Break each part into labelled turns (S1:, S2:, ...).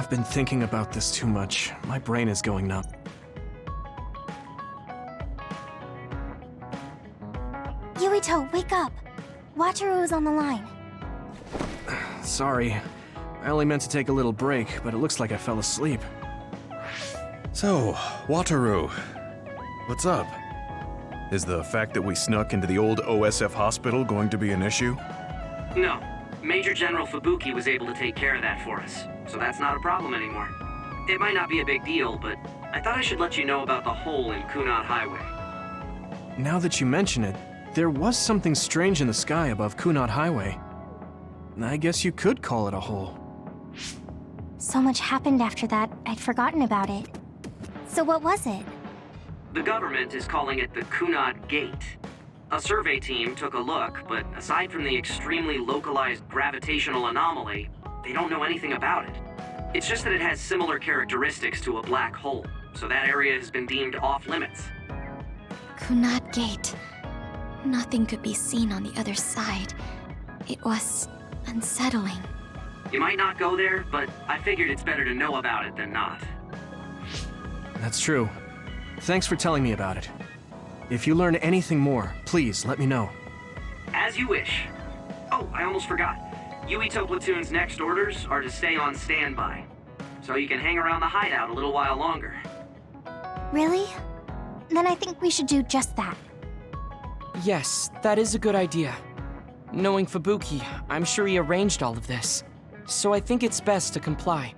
S1: I've been thinking about this too much. My brain is going numb.
S2: Yuito, wake up! Wataru is on the line.
S1: Sorry. I only meant to take a little break, but it looks like I fell asleep.
S3: So, Wataru, what's up? Is the fact that we snuck into the old OSF hospital going to be an issue?
S4: No. Major General Fubuki was able to take care of that for us, so that's not a problem anymore. It might not be a big deal, but I thought I should let you know about the hole in Kunad Highway.
S1: Now that you mention it, there was something strange in the sky above Kunad Highway. I guess you could call it a hole.
S2: So much happened after that, I'd forgotten about it. So what was it?
S4: The government is calling it the Kunad Gate. A survey team took a look, but aside from the extremely localized gravitational anomaly, they don't know anything about it. It's just that it has similar characteristics to a black hole, so that area has been deemed off-limits.
S5: Kunad Gate. Nothing could be seen on the other side. It was unsettling.
S4: You might not go there, but I figured it's better to know about it than not.
S1: That's true. Thanks for telling me about it. If you learn anything more, please let me know.
S4: As you wish. Oh, I almost forgot. Yuito Platoon's next orders are to stay on standby, so you can hang around the hideout a little while longer.
S2: Really? Then I think we should do just that.
S6: Yes, that is a good idea. Knowing Fubuki, I'm sure he arranged all of this. So I think it's best to comply.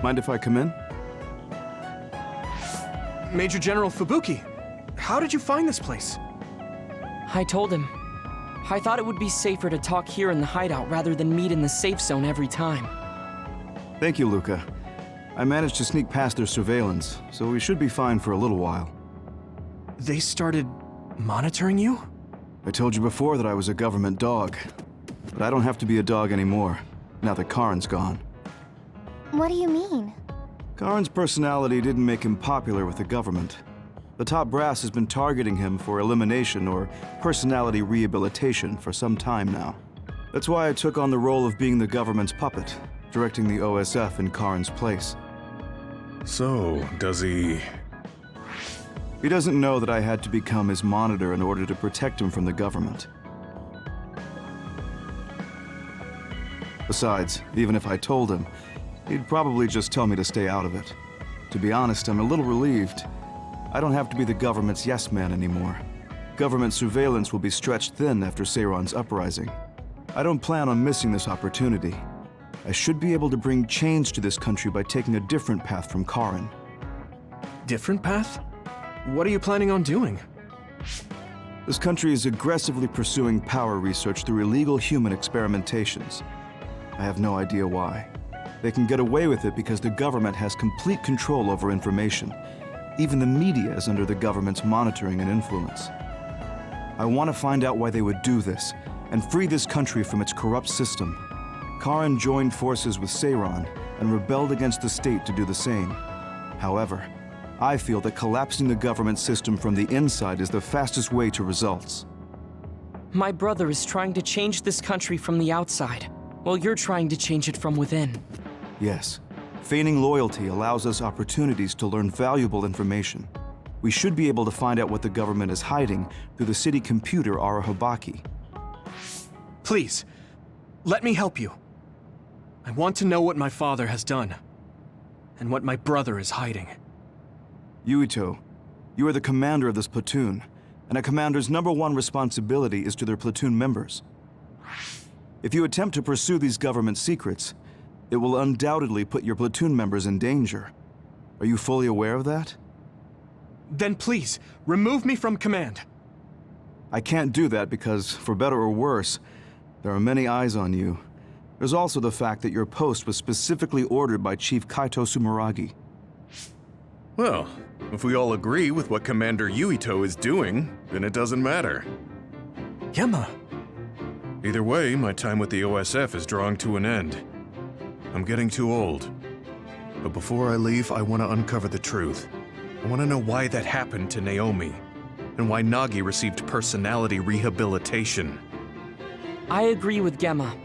S7: Mind if I come in?
S1: Major General Fubuki, how did you find this place?
S6: I told him. I thought it would be safer to talk here in the hideout rather than meet in the safe zone every time.
S7: Thank you, Luca. I managed to sneak past their surveillance, so we should be fine for a little while.
S1: They started monitoring you?
S7: I told you before that I was a government dog, but I don't have to be a dog anymore, now that Karin's gone.
S2: What do you mean?
S7: Karin's personality didn't make him popular with the government. The top brass has been targeting him for elimination or personality rehabilitation for some time now. That's why I took on the role of being the government's puppet, directing the OSF in Karin's place.
S3: So, does he...
S7: He doesn't know that I had to become his monitor in order to protect him from the government. Besides, even if I told him, he'd probably just tell me to stay out of it. To be honest, I'm a little relieved. I don't have to be the government's yes man anymore. Government surveillance will be stretched thin after Seiron's uprising. I don't plan on missing this opportunity. I should be able to bring change to this country by taking a different path from Karin.
S1: Different path? What are you planning on doing?
S7: This country is aggressively pursuing power research through illegal human experimentations. I have no idea why. They can get away with it because the government has complete control over information. Even the media is under the government's monitoring and influence. I want to find out why they would do this, and free this country from its corrupt system. Karin joined forces with Seiron and rebelled against the state to do the same. However, I feel that collapsing the government system from the inside is the fastest way to results.
S6: My brother is trying to change this country from the outside, while you're trying to change it from within.
S7: Yes. Feigning loyalty allows us opportunities to learn valuable information. We should be able to find out what the government is hiding through the city computer Arahobaki.
S1: Please, let me help you. I want to know what my father has done, and what my brother is hiding.
S7: Yuito, you are the commander of this platoon, and a commander's #1 responsibility is to their platoon members. If you attempt to pursue these government secrets, it will undoubtedly put your platoon members in danger. Are you fully aware of that?
S1: Then please, remove me from command.
S7: I can't do that because, for better or worse, there are many eyes on you. There's also the fact that your post was specifically ordered by Chief Kaito Sumeragi.
S3: Well, if we all agree with what Commander Yuito is doing, then it doesn't matter.
S1: Yama.
S3: Either way, my time with the OSF is drawing to an end. I'm getting too old. But before I leave, I want to uncover the truth. I want to know why that happened to Naomi, and why Nagi received personality rehabilitation.
S6: I agree with Gemma.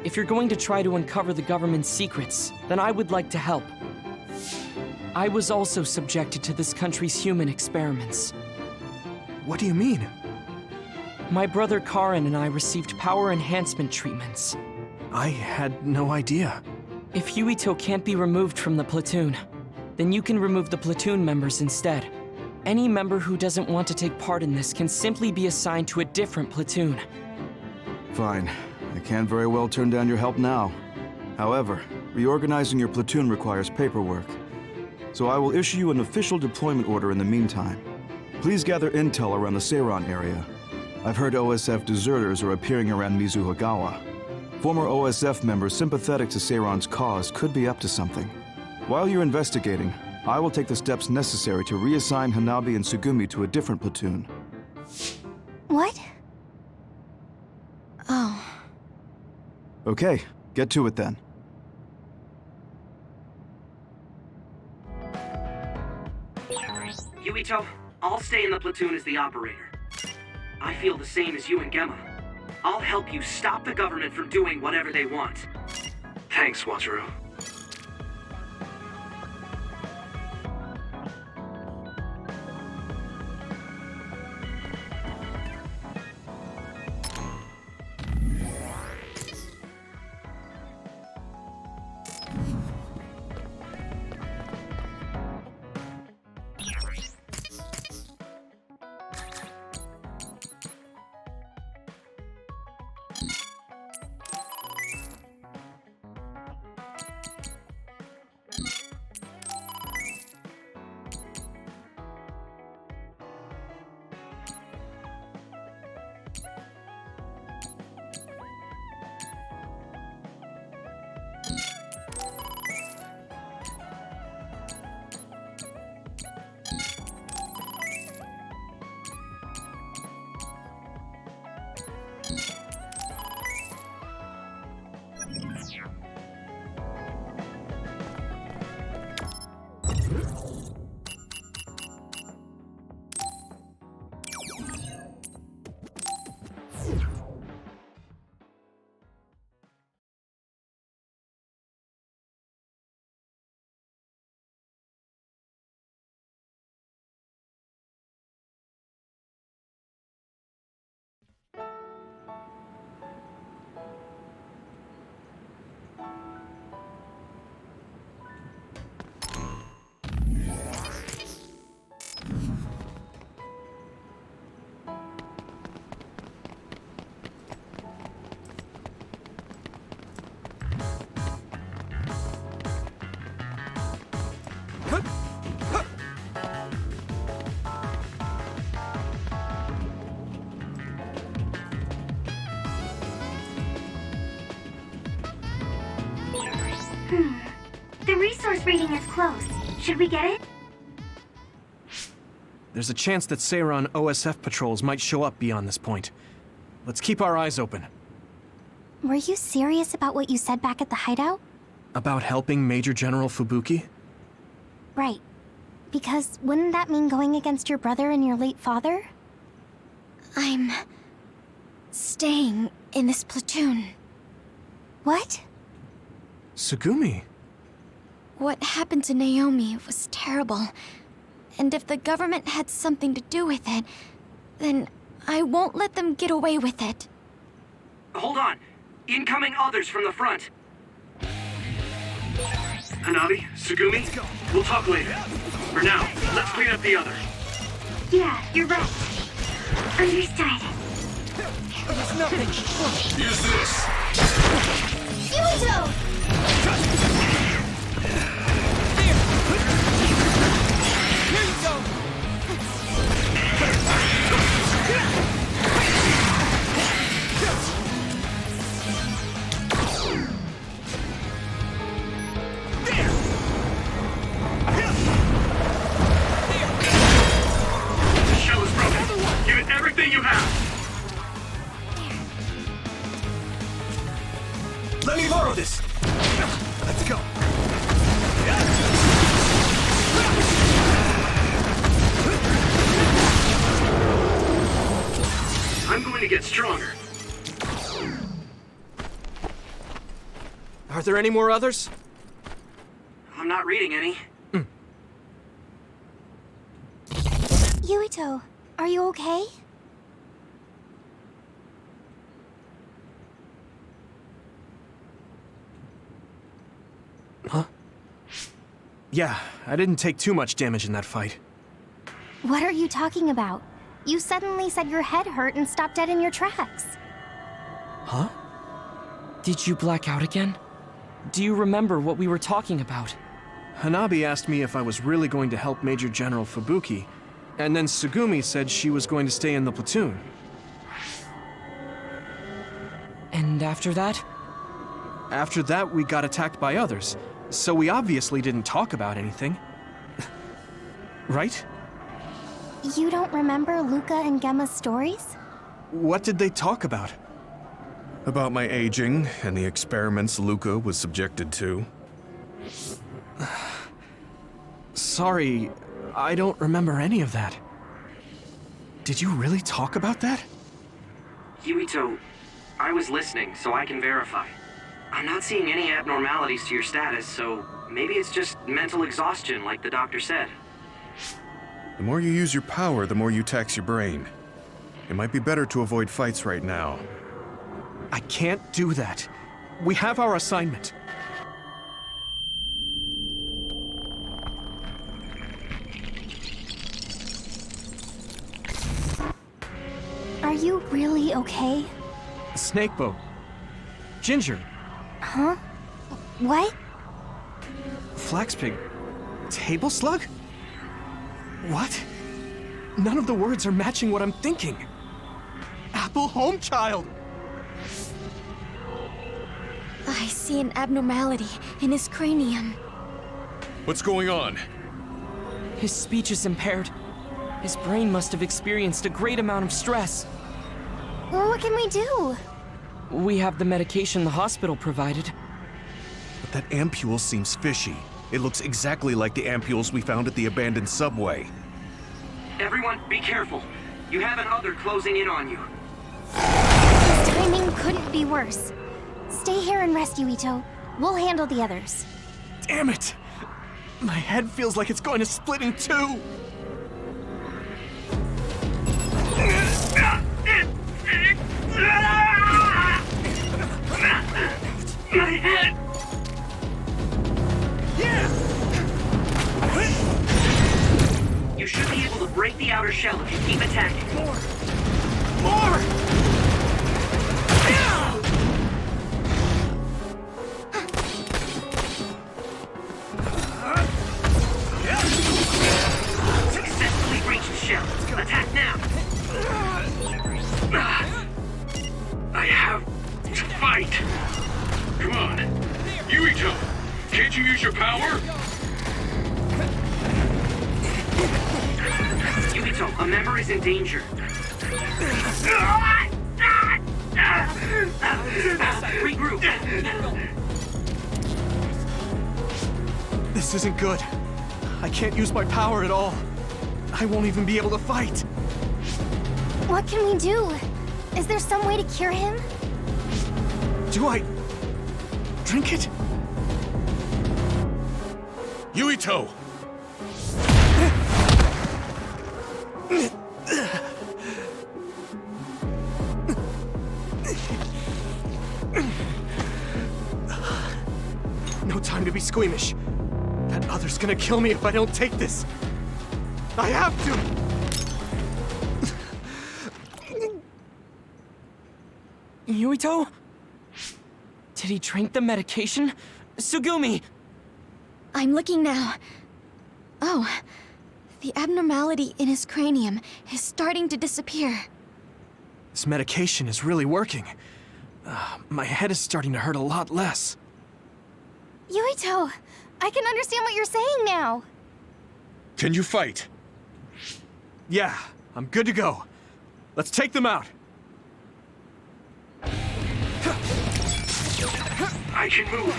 S6: If you're going to try to uncover the government's secrets, then I would like to help. I was also subjected to this country's human experiments.
S1: What do you mean?
S6: My brother Karin and I received power enhancement treatments.
S1: I had no idea.
S6: If Huito can't be removed from the platoon, then you can remove the platoon members instead. Any member who doesn't want to take part in this can simply be assigned to a different platoon.
S7: Fine. I can't very well turn down your help now. However, reorganizing your platoon requires paperwork. So I will issue you an official deployment order in the meantime. Please gather intel around the Seiran area. I've heard OSF deserters are appearing around Mizuhagawa. Former OSF members sympathetic to Seiran's cause could be up to something. While you're investigating, I will take the steps necessary to reassign Hanabi and Tsugumi to a different platoon.
S2: What?
S5: Oh.
S7: Okay, get to it then.
S4: Yuito, I'll stay in the platoon as the operator. I feel the same as you and Gemma. I'll help you stop the government from doing whatever they want. Thanks, Wataru.
S2: The resource reading is close. Should we get it?
S1: There's a chance that Seiran OSF patrols might show up beyond this point. Let's keep our eyes open.
S2: Were you serious about what you said back at the hideout?
S1: About helping Major General Fubuki?
S2: Right. Because wouldn't that mean going against your brother and your late father?
S5: I'm staying in this platoon.
S2: What?
S1: Tsugumi.
S5: What happened to Naomi was terrible. And if the government had something to do with it, then I won't let them get away with it.
S4: Hold on. Incoming others from the front. Hanabi, Tsugumi, we'll talk later. For now, let's clean up the others.
S2: Yeah, you're right. Understood.
S6: There's nothing.
S3: Use this!
S2: Yuito!
S6: Here you go!
S4: The shell is broken. Give it everything you have.
S1: Let me borrow this! Let's go!
S4: get stronger.
S1: Are there any more others?
S4: I'm not reading any.
S2: Yuito, are you okay?
S1: Huh? Yeah, I didn't take too much damage in that fight.
S2: What are you talking about? You suddenly said your head hurt and stopped dead in your tracks.
S1: Huh?
S6: Did you black out again? Do you remember what we were talking about?
S1: Hanabi asked me if I was really going to help Major General Fubuki, and then Tsugumi said she was going to stay in the platoon.
S6: And after that?
S1: After that, we got attacked by others, so we obviously didn't talk about anything. Right?
S2: You don't remember Luca and Gemma's stories?
S1: What did they talk about?
S3: About my aging and the experiments Luca was subjected to.
S1: Sorry, I don't remember any of that. Did you really talk about that?
S4: Yuito, I was listening, so I can verify. I'm not seeing any abnormalities to your status, so maybe it's just mental exhaustion, like the doctor said.
S3: The more you use your power, the more you tax your brain. It might be better to avoid fights right now.
S1: I can't do that. We have our assignment.
S2: Are you really okay?
S1: Snakeboat. Ginger.
S2: Huh? What?
S1: Flaxpig. Table slug? What? None of the words are matching what I'm thinking. Apple home child!
S5: I see an abnormality in his cranium.
S3: What's going on?
S6: His speech is impaired. His brain must have experienced a great amount of stress.
S2: Well, what can we do?
S6: We have the medication the hospital provided.
S3: But that ampule seems fishy. It looks exactly like the ampules we found at the abandoned subway.
S4: Everyone, be careful. You have an other closing in on you.
S2: His timing couldn't be worse. Stay here and rest, Yuito. We'll handle the others.
S1: Damn it! My head feels like it's going to split in two!
S4: My head! You should be able to break the outer shell if you keep attacking.
S1: More!
S4: Successfully breached shell. Attack now! I have to fight!
S8: Come on. Yuito, can't you use your power?
S4: Yuito, a member is in danger. Regroup.
S1: This isn't good. I can't use my power at all. I won't even be able to fight.
S2: What can we do? Is there some way to cure him?
S1: Do I drink it?
S3: Yuito!
S1: No time to be squeamish. That other's gonna kill me if I don't take this. I have to!
S6: Yuito? Did he drink the medication? Tsugumi!
S5: I'm looking now. Oh, the abnormality in his cranium is starting to disappear.
S1: This medication is really working. My head is starting to hurt a lot less.
S2: Yuito, I can understand what you're saying now.
S3: Can you fight?
S1: Yeah, I'm good to go. Let's take them out.
S8: I can move.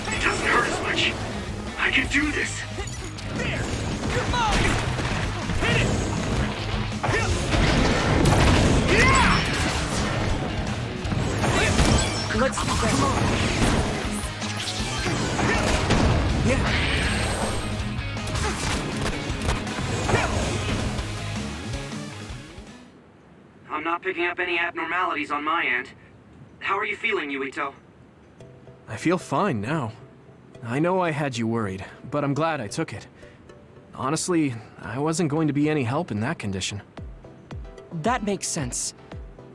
S8: It doesn't hurt as much. I can do this.
S1: There! Come on! Hit it!
S6: Let's do that.
S1: Yeah.
S4: I'm not picking up any abnormalities on my end. How are you feeling, Yuito?
S1: I feel fine now. I know I had you worried, but I'm glad I took it. Honestly, I wasn't going to be any help in that condition.
S6: That makes sense.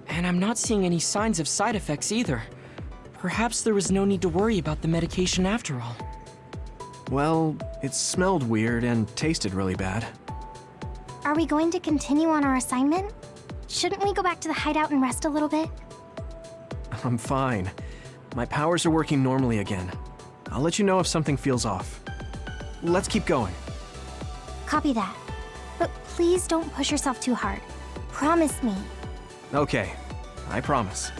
S6: And I'm not seeing any signs of side effects either. Perhaps there was no need to worry about the medication after all.
S1: Well, it smelled weird and tasted really bad.
S2: Are we going to continue on our assignment? Shouldn't we go back to the hideout and rest a little bit?
S1: I'm fine. My powers are working normally again. I'll let you know if something feels off. Let's keep going.
S2: Copy that. But please don't push yourself too hard. Promise me.
S1: Okay, I promise.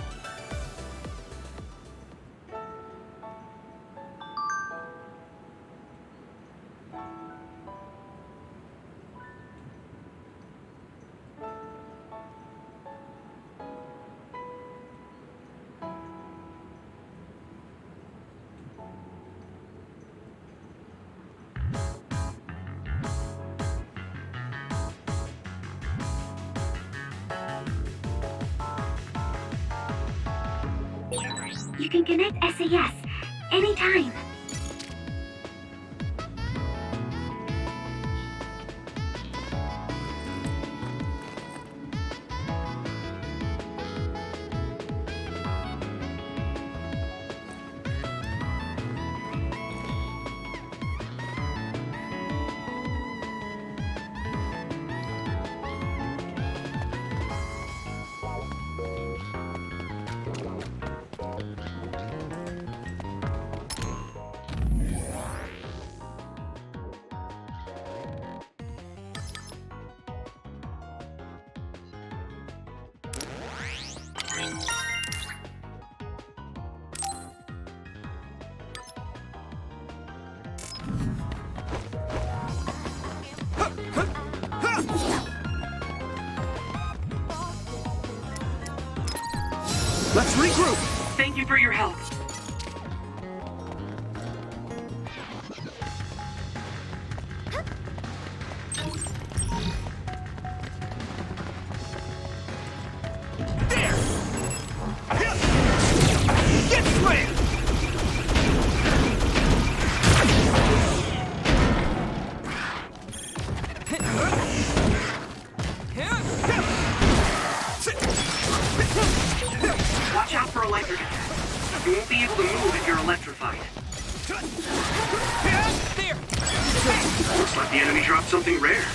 S9: You can connect SAS anytime.
S1: Let's regroup!
S4: Thank you for your help.
S1: There! Get slammed!
S4: Watch out for electric attacks. You won't be able to move if you're electrified.
S6: There!
S4: Looks like the enemy dropped something rare.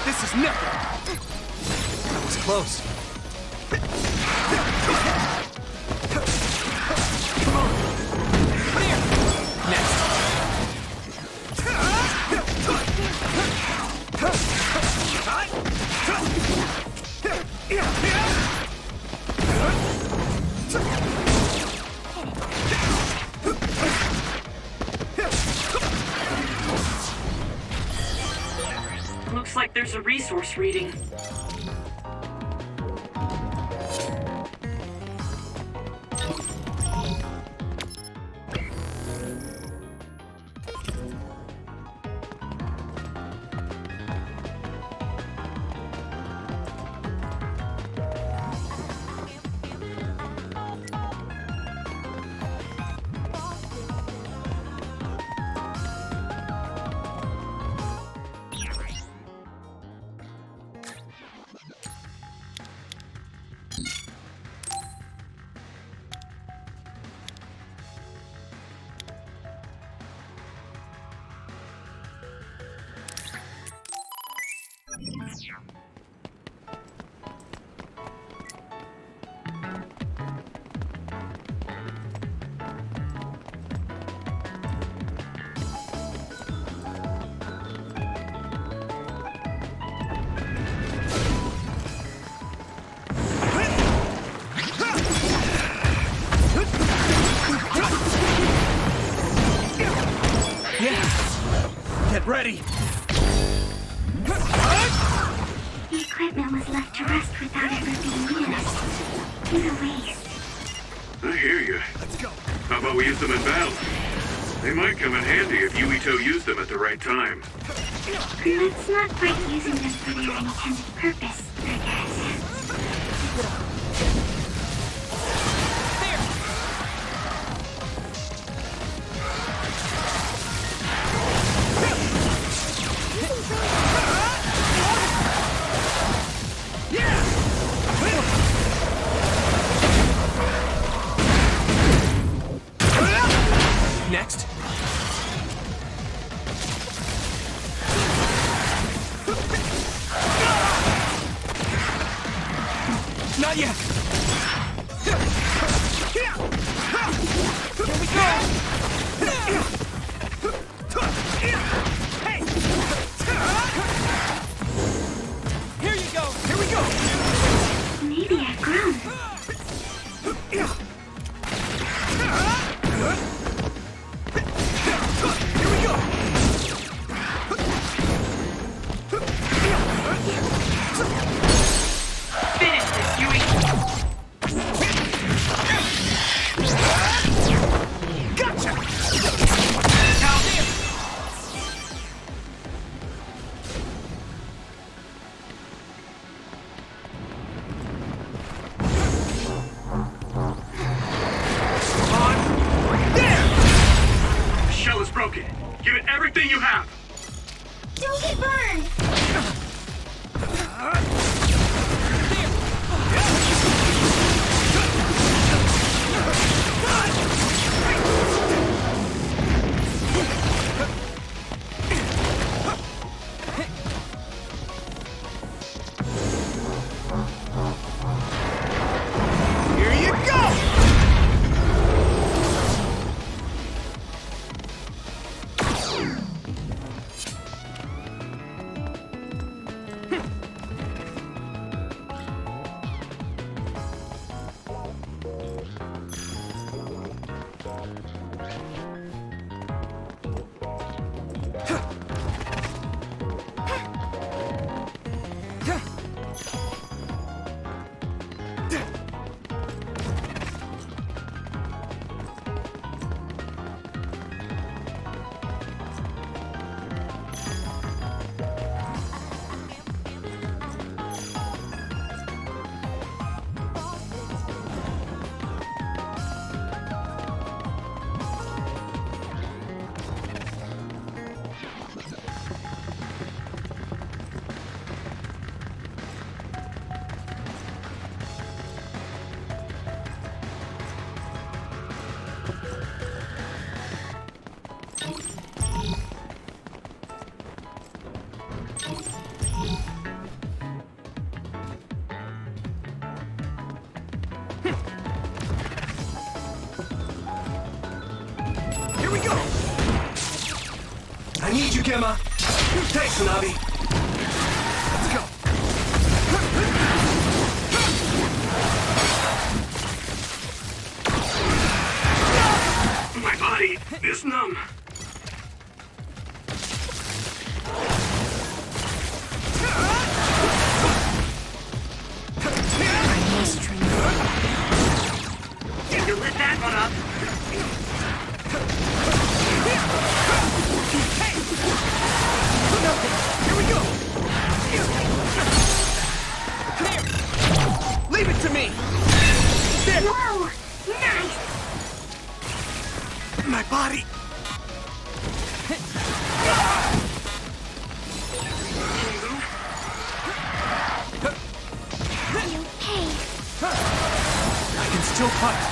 S1: This is nothing! That was close. Next.
S4: Looks like there's a resource reading.
S1: Get ready!
S9: The eclipse equipment was left to rust without ever being used. To the waste.
S8: I hear you. Let's go. How about we use them in battle? They might come in handy if Yuito used them at the right time.
S9: Let's not quite using them for their intended purpose, I guess.
S1: Next. Not yet. Here we go. Hey. Here you go. Here we go.
S9: Maybe I've grown.
S1: Here we go.
S4: Finish this, Yui!
S1: Gotcha.
S4: Now,
S8: The shell is broken. Give it everything you have.
S2: Don't get burned!
S1: Here you go. Here we go. I need you, Gemma. Thanks, Navi. Let's go.
S8: My body is numb.
S4: you lit that one up.
S1: Here we go. Here. Leave it to me. There.
S9: Whoa! Nice!
S1: My body.
S9: Are you okay?
S1: I can still fight.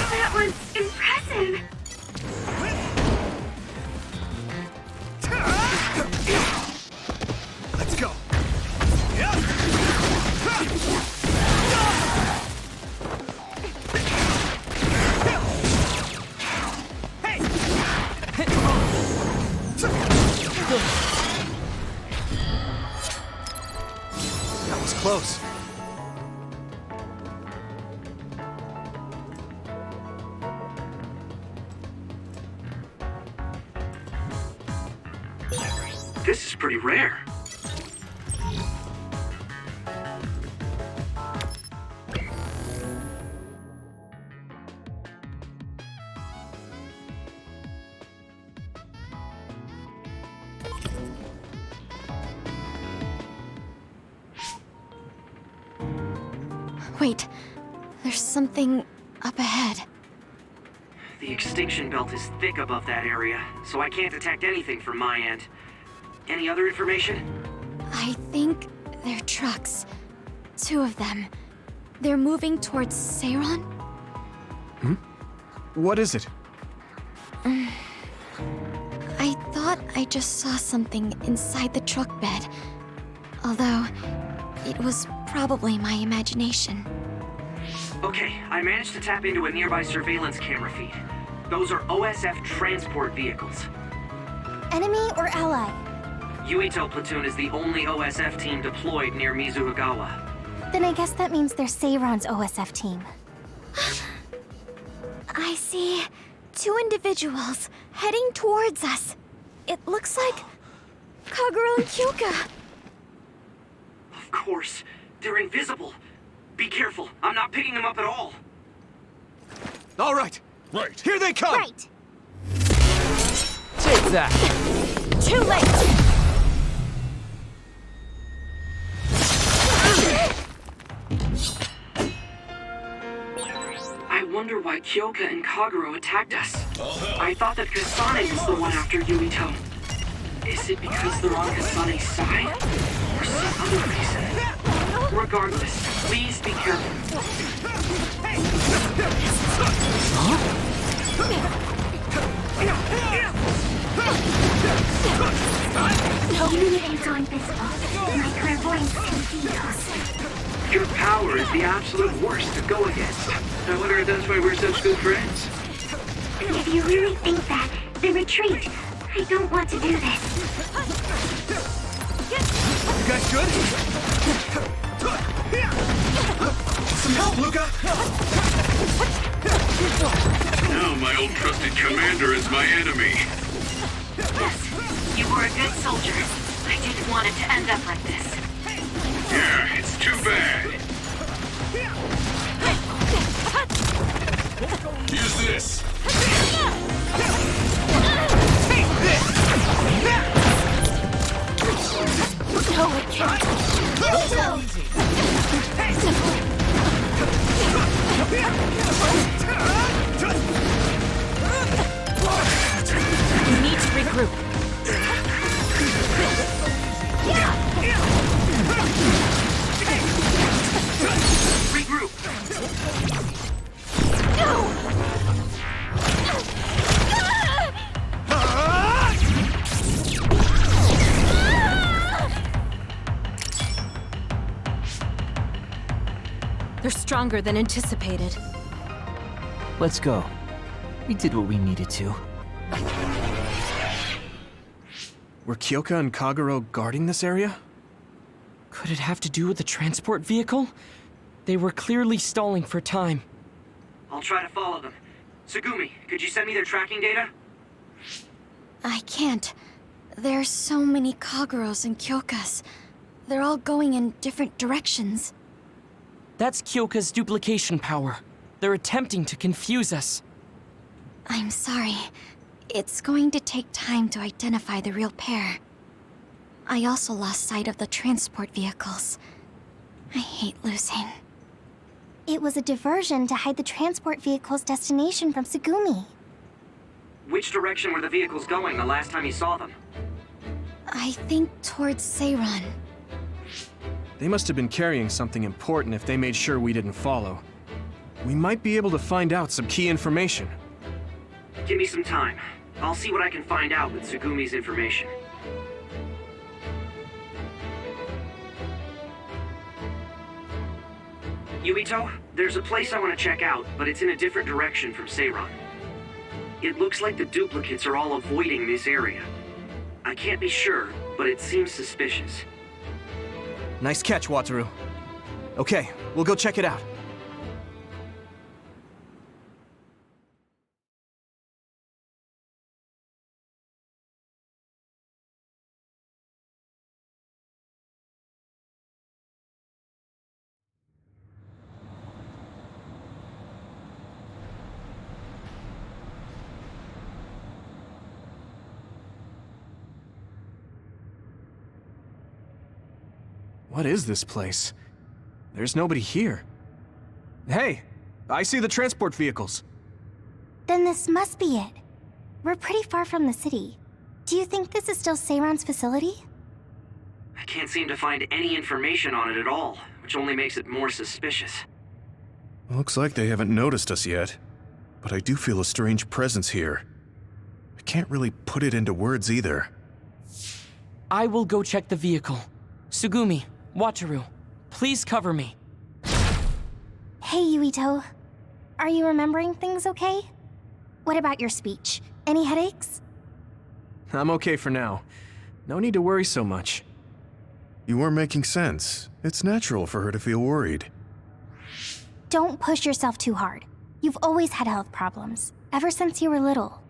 S9: That was impressive!
S4: This is pretty rare.
S5: Wait, there's something up ahead.
S4: The extinction belt is thick above that area, so I can't detect anything from my end. Any other information?
S5: I think they're trucks. 2 of them. They're moving towards Seiron?
S1: What is it?
S5: I thought I just saw something inside the truck bed. Although, it was probably my imagination.
S4: Okay, I managed to tap into a nearby surveillance camera feed. Those are OSF transport vehicles.
S2: Enemy or ally?
S4: Yuito platoon is the only OSF team deployed near Mizuhagawa.
S2: Then I guess that means they're Seiron's OSF team.
S5: I see 2 individuals heading towards us. It looks like Kagura and Kyoka.
S4: Of course, they're invisible. Be careful, I'm not picking them up at all.
S1: All right.
S3: Right.
S1: Here they come!
S2: Right!
S6: Take that!
S2: Too late!
S4: I wonder why Kyoka and Kaguro attacked us. I thought that Kasane was the one after Yuito. Is it because they're on Kasane's side? Or some other reason? Regardless, please be careful.
S9: Even if I'm so invisible, my clairvoyance can see those.
S4: Your power is the absolute worst to go against. I wonder if that's why we're such good friends.
S9: If you really think that, then retreat. I don't want to do this.
S1: You guys good? Some help, Luca!
S8: Now my old trusted commander is my enemy.
S10: You were a good soldier. I didn't want it to end up like this.
S8: Yeah, it's too bad. Use this.
S1: Take this!
S2: No, it can't.
S10: You need to regroup.
S4: Regroup.
S10: They're stronger than anticipated.
S11: Let's go. We did what we needed to.
S1: Were Kyoka and Kaguro guarding this area?
S6: Could it have to do with the transport vehicle? They were clearly stalling for time.
S4: I'll try to follow them. Tsugumi, could you send me their tracking data?
S5: I can't. There's so many Kaguros and Kyokas. They're all going in different directions.
S6: That's Kyoka's duplication power. They're attempting to confuse us.
S5: I'm sorry. It's going to take time to identify the real pair. I also lost sight of the transport vehicles. I hate losing.
S2: It was a diversion to hide the transport vehicle's destination from Tsugumi.
S4: Which direction were the vehicles going the last time you saw them?
S5: I think towards Seiron.
S1: They must have been carrying something important if they made sure we didn't follow. We might be able to find out some key information.
S4: Give me some time. I'll see what I can find out with Tsugumi's information. Yuito, there's a place I want to check out, but it's in a different direction from Seiron. It looks like the duplicates are all avoiding this area. I can't be sure, but it seems suspicious.
S1: Nice catch, Wataru. Okay, we'll go check it out. What is this place? There's nobody here. Hey, I see the transport vehicles.
S2: Then this must be it. We're pretty far from the city. Do you think this is still Seiron's facility?
S4: I can't seem to find any information on it at all, which only makes it more suspicious.
S3: Looks like they haven't noticed us yet, but I do feel a strange presence here. I can't really put it into words either.
S6: I will go check the vehicle. Tsugumi, Wataru, please cover me.
S2: Hey, Yuito. Are you remembering things okay? What about your speech? Any headaches?
S1: I'm okay for now. No need to worry so much.
S3: You are making sense. It's natural for her to feel worried.
S2: Don't push yourself too hard. You've always had health problems, ever since you were little.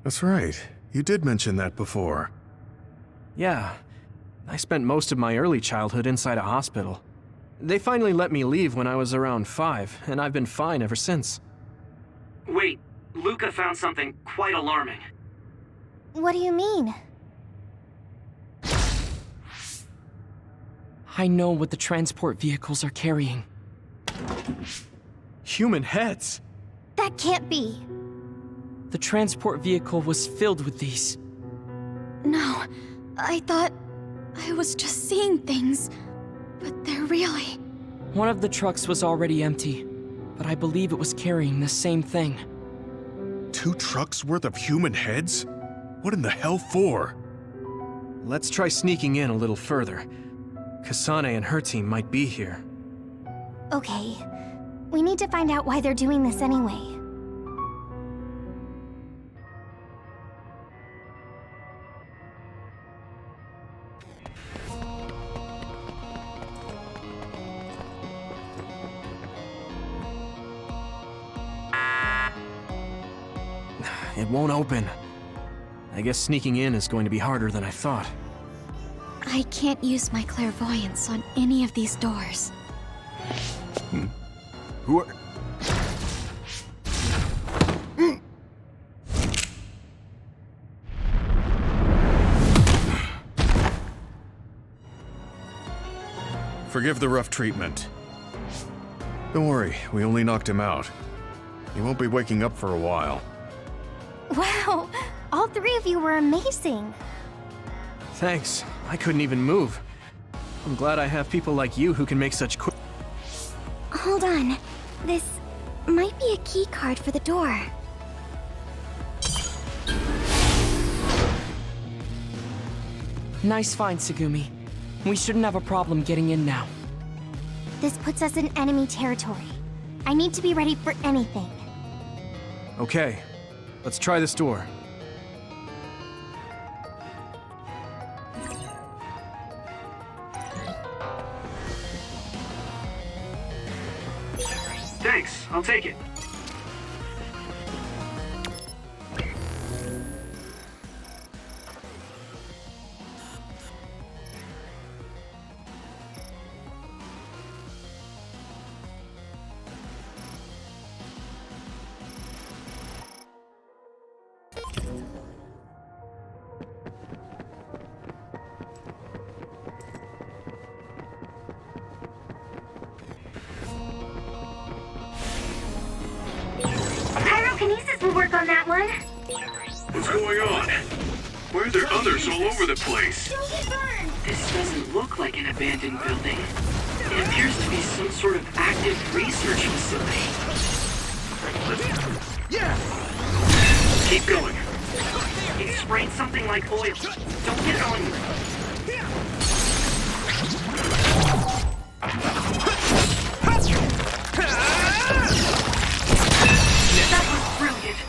S3: That's right. You did mention that before.
S1: Yeah. I spent most of my early childhood inside a hospital. They finally let me leave when I was around 5, and I've been fine ever since.
S4: Wait, Luca found something quite alarming.
S2: What do you mean?
S6: I know what the transport vehicles are carrying.
S1: Human heads!
S2: That can't be.
S6: The transport vehicle was filled with these.
S5: No, I thought I was just seeing things, but they're really...
S6: One of the trucks was already empty, but I believe it was carrying the same thing.
S3: 2 trucks worth of human heads? What in the hell for?
S1: Let's try sneaking in a little further. Kasane and her team might be here.
S2: Okay. We need to find out why they're doing this anyway.
S1: It won't open. I guess sneaking in is going to be harder than I thought.
S5: I can't use my clairvoyance on any of these doors.
S7: Who are...
S3: Forgive the rough treatment. Don't worry, we only knocked him out. He won't be waking up for a while.
S2: Wow! All 3 of you were amazing!
S1: Thanks. I couldn't even move. I'm glad I have people like you who can make such quick...
S2: Hold on. This might be a key card for the door.
S6: Nice find, Tsugumi. We shouldn't have a problem getting in now.
S2: This puts us in enemy territory. I need to be ready for anything.
S1: Okay. Let's try this door.
S4: Thanks, I'll take it.
S9: Pyrokinesis will work on that one.
S8: What's going on? Why are there others all over the place?
S4: This doesn't look like an abandoned building. It appears to be some sort of active research facility.
S8: Keep going.
S4: He sprayed something like oil. Don't get on me. That was brilliant.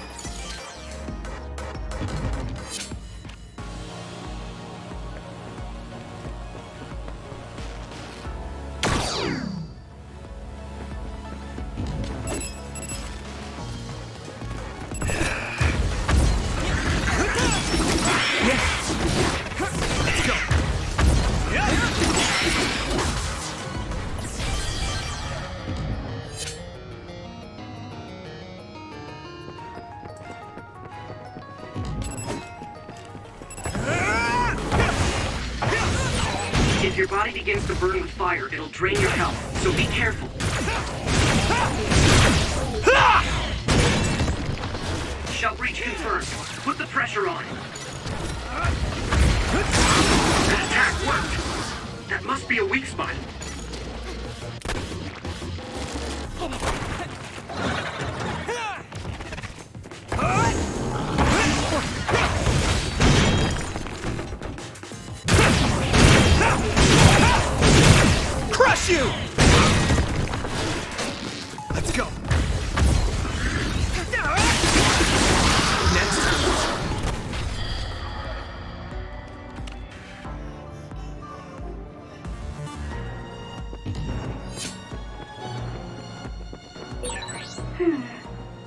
S4: It If your body begins to burn with fire, it'll drain your health, so be careful. Shell breach confirmed. Put the pressure on. That attack worked. That must be a weak spot.
S1: Crush you! Let's go. Next.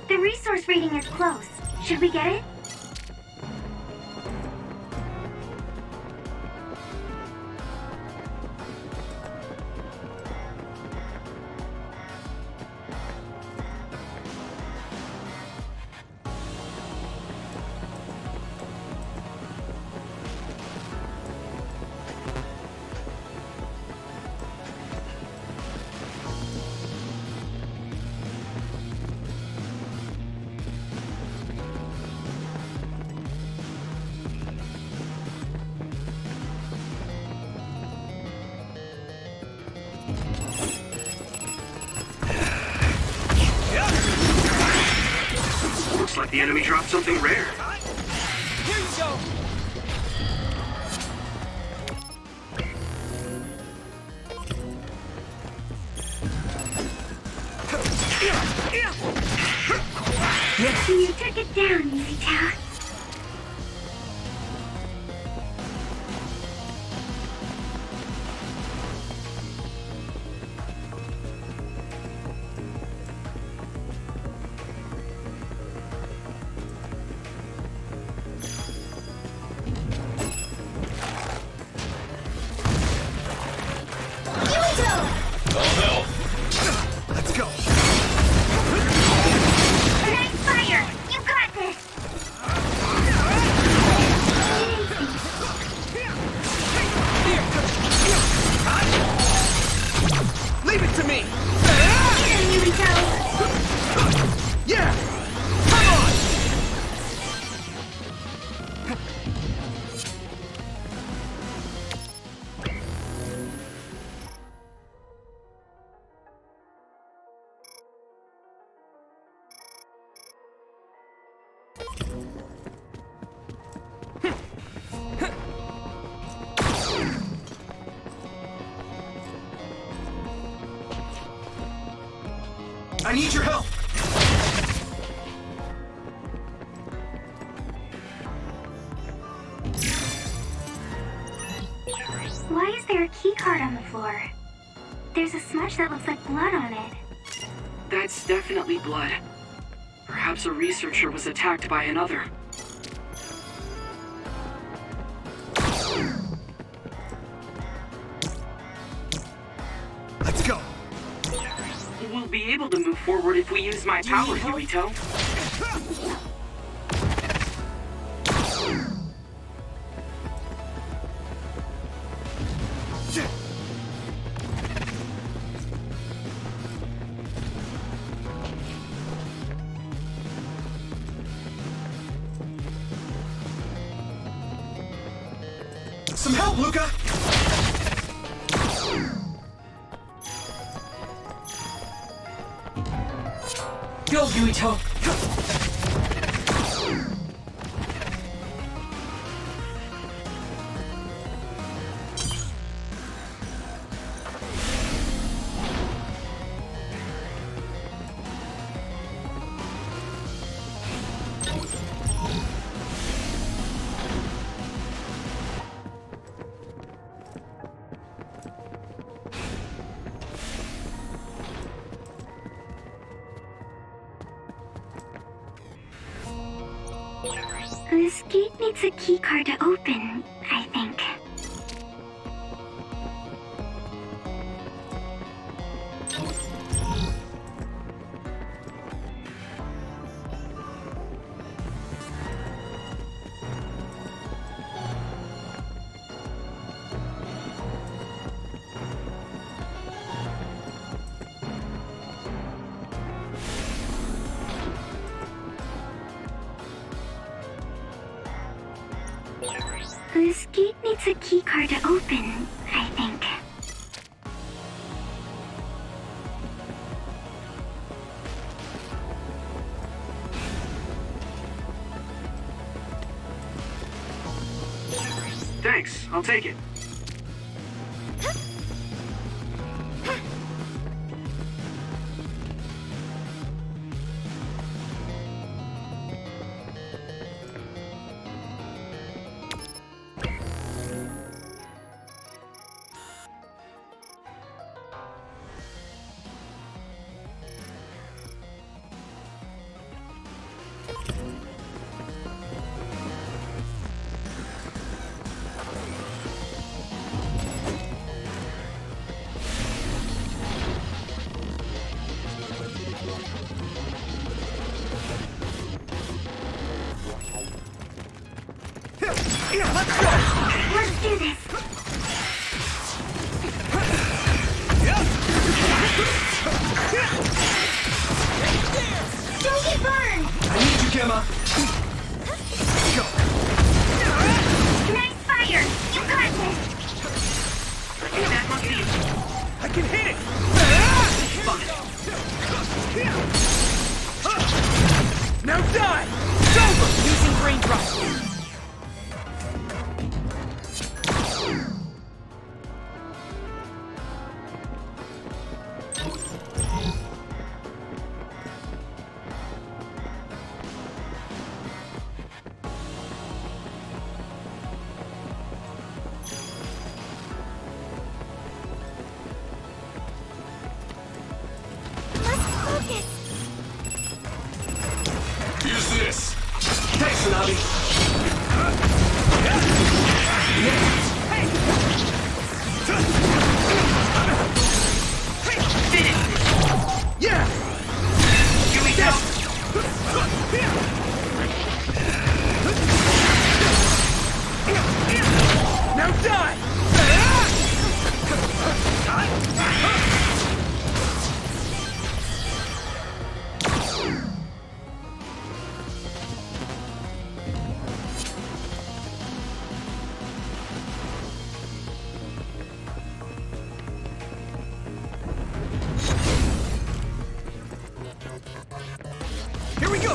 S9: The resource reading is close. Should we get it?
S4: Looks like the enemy dropped something rare.
S1: Here you go.
S9: You took it down, Yurita.
S1: Let's go.
S9: Nice fire! You got this!
S1: Leave it to me.
S9: Here, Yurito!
S1: Yeah. Come on. I need your help.
S9: Why is there a key card on the floor? There's a smudge that looks like blood on it.
S4: That's definitely blood. Perhaps a researcher was attacked by another.
S1: Let's go.
S4: We'll be able to move forward if we use my power, Yurito.
S1: Some help, Luca.
S6: Go, Yuito!
S9: This gate needs a key card to open, I think. This gate needs a keycard to open, I think.
S4: Thanks, I'll take it.
S9: Let's do this. Don't get burned!
S1: I need you, Gemma.
S9: Nice fire! You got this!
S4: That must be it.
S1: I can hit it! Now die! It's over!
S6: Using brain drop.
S1: Use this! Thanks, Navi! Yeah!
S4: Here we go!
S1: Now die! Here we go!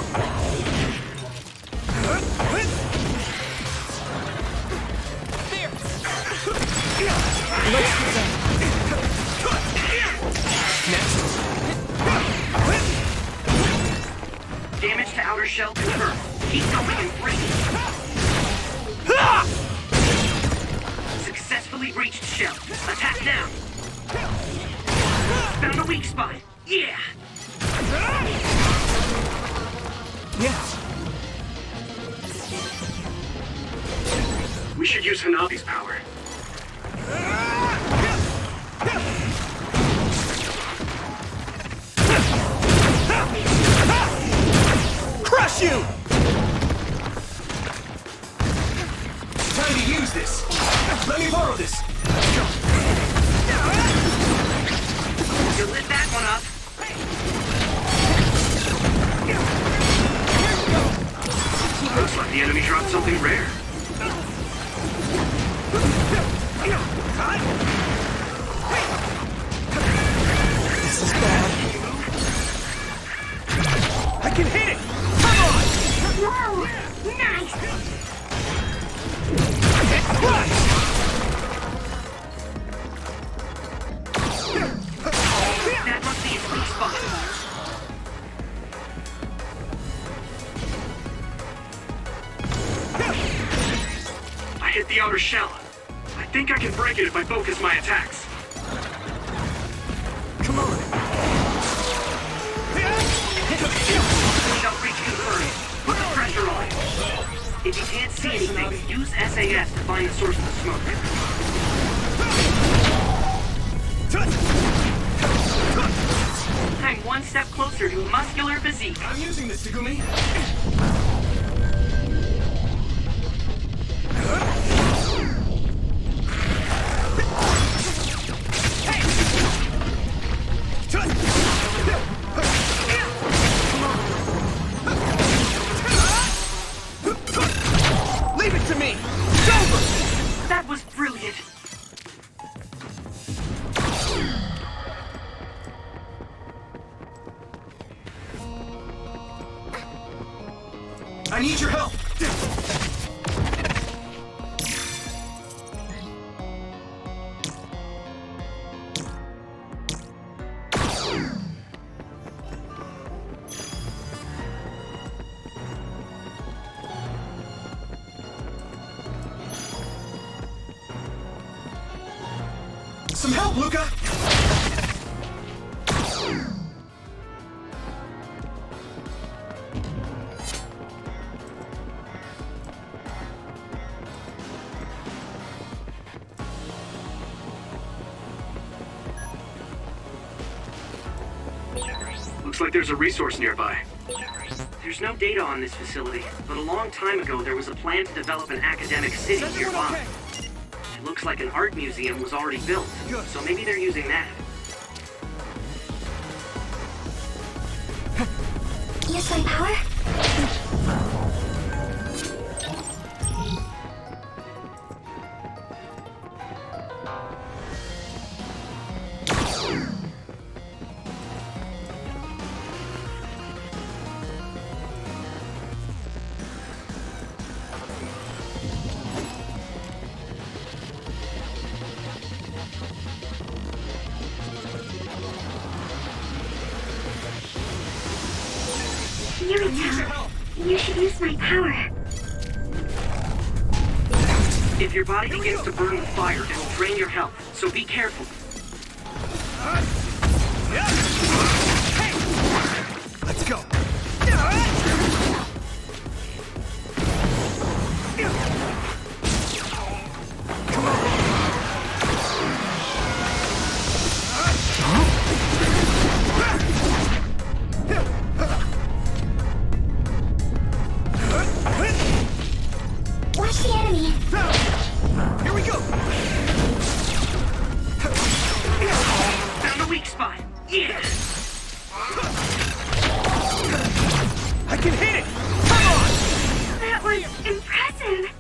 S6: There! Let's do that.
S1: Next.
S4: Damage to outer shell confirmed. Keep going in 3. Successfully reached shell. Attack now. Found a weak spot. Yeah!
S1: Yes.
S8: We should use Hanabi's power.
S1: Crush you! Time to use this. Let me borrow this.
S4: You lit that one up.
S8: Looks like the enemy dropped something rare.
S1: This is bad. I can hit it! Come on!
S9: Whoa! Nice!
S4: That must be its weak spot.
S8: I hit the outer shell. I think I can break it if I focus my attacks.
S1: Come on!
S4: Shell breach confirmed. Put the pressure on. If you can't see anything, use SAS to find the source of the smoke. I'm one step closer to muscular physique.
S1: I'm using this, Tegumi. Leave it to me! It's over! I need your help! Some help, Luca!
S4: Looks like there's a resource nearby. There's no data on this facility, but a long time ago there was a plan to develop an academic city nearby. It looks like an art museum was already built, so maybe they're using that.
S2: Use my power?
S9: Yurito, you should use my power.
S4: If your body begins to burn with fire, it will drain your health, so be careful.
S1: Let's go!
S2: Watch the enemy!
S1: Here we go!
S4: Found a weak spot. Yeah!
S1: I can hit it! Come on!
S9: That was impressive.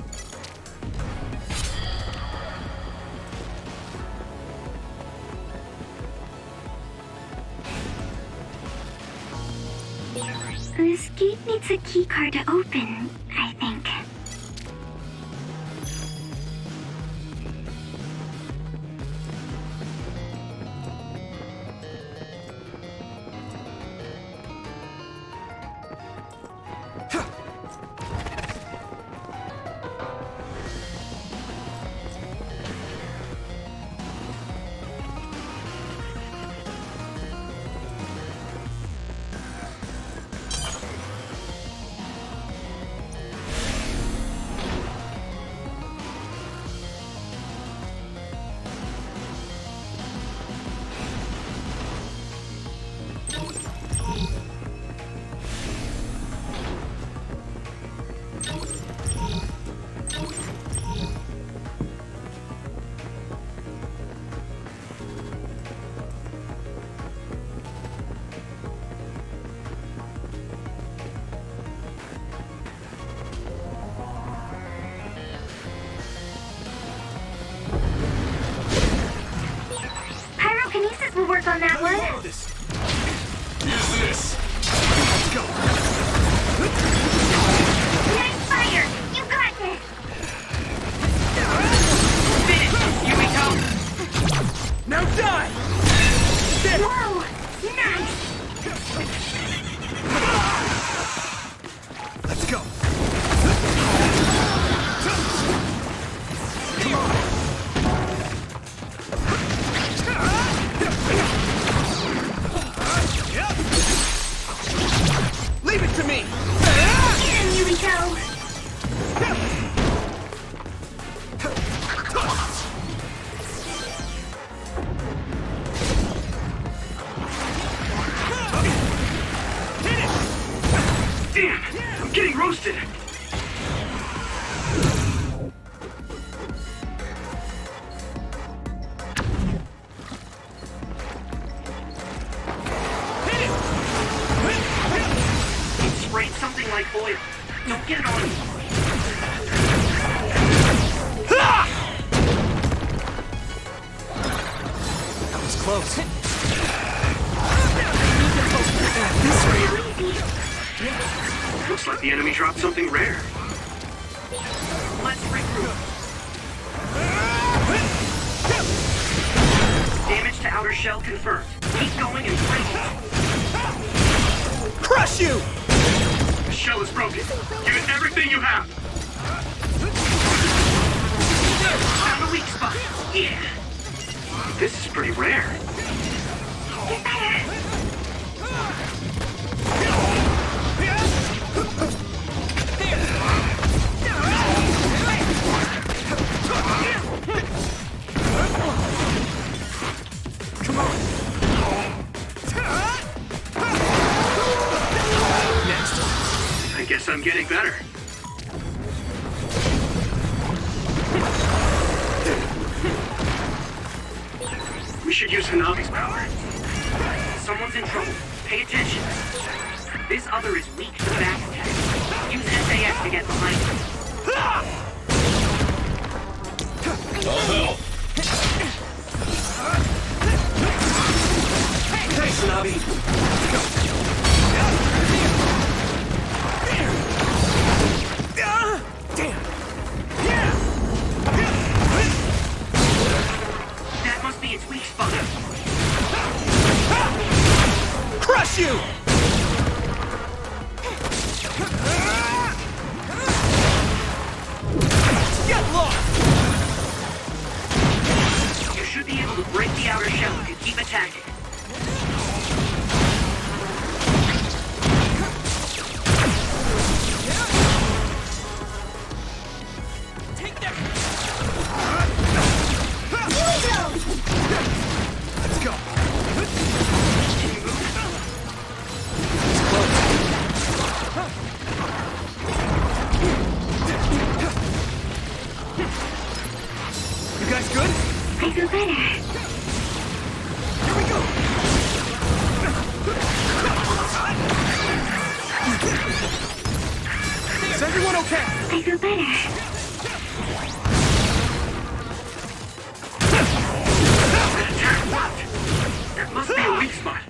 S9: This gate needs a keycard to open, I think. Pyrokinesis will work on that one.
S1: Use this! Let's go!
S9: Nice fire! You got this!
S4: Finish, Yumiko!
S1: Now die!
S9: Whoa! Nice!
S1: Let's go! Leave it to me!
S9: Get him, Yurito!
S4: Damn! I'm getting roasted! It sprayed something like oil. Don't get it on me.
S1: That was close.
S4: Looks like the enemy
S8: enemy dropped something rare.
S4: Let's regroup. Damage to outer shell confirmed. Keep going and break it.
S1: Crush you!
S8: The shell is broken. Give it everything you have.
S4: Found a weak spot. Yeah.
S8: This is pretty rare.
S9: Get better.
S1: Come on! Next.
S8: I guess I'm getting better. We should use Hanabi's power.
S4: Someone's in trouble. Pay attention. This other is weak to back attack. Use SAS to get behind him.
S1: Thanks, Nabi. Damn.
S4: That must be its weak spot.
S1: Crush you! Get lost!
S4: You should be able to break the outer shell if you keep attacking.
S1: Take that! Let's go! You guys good?
S9: I feel better.
S1: Here we go! Is everyone okay?
S9: I feel better.
S4: Attack worked. There must be a weak spot.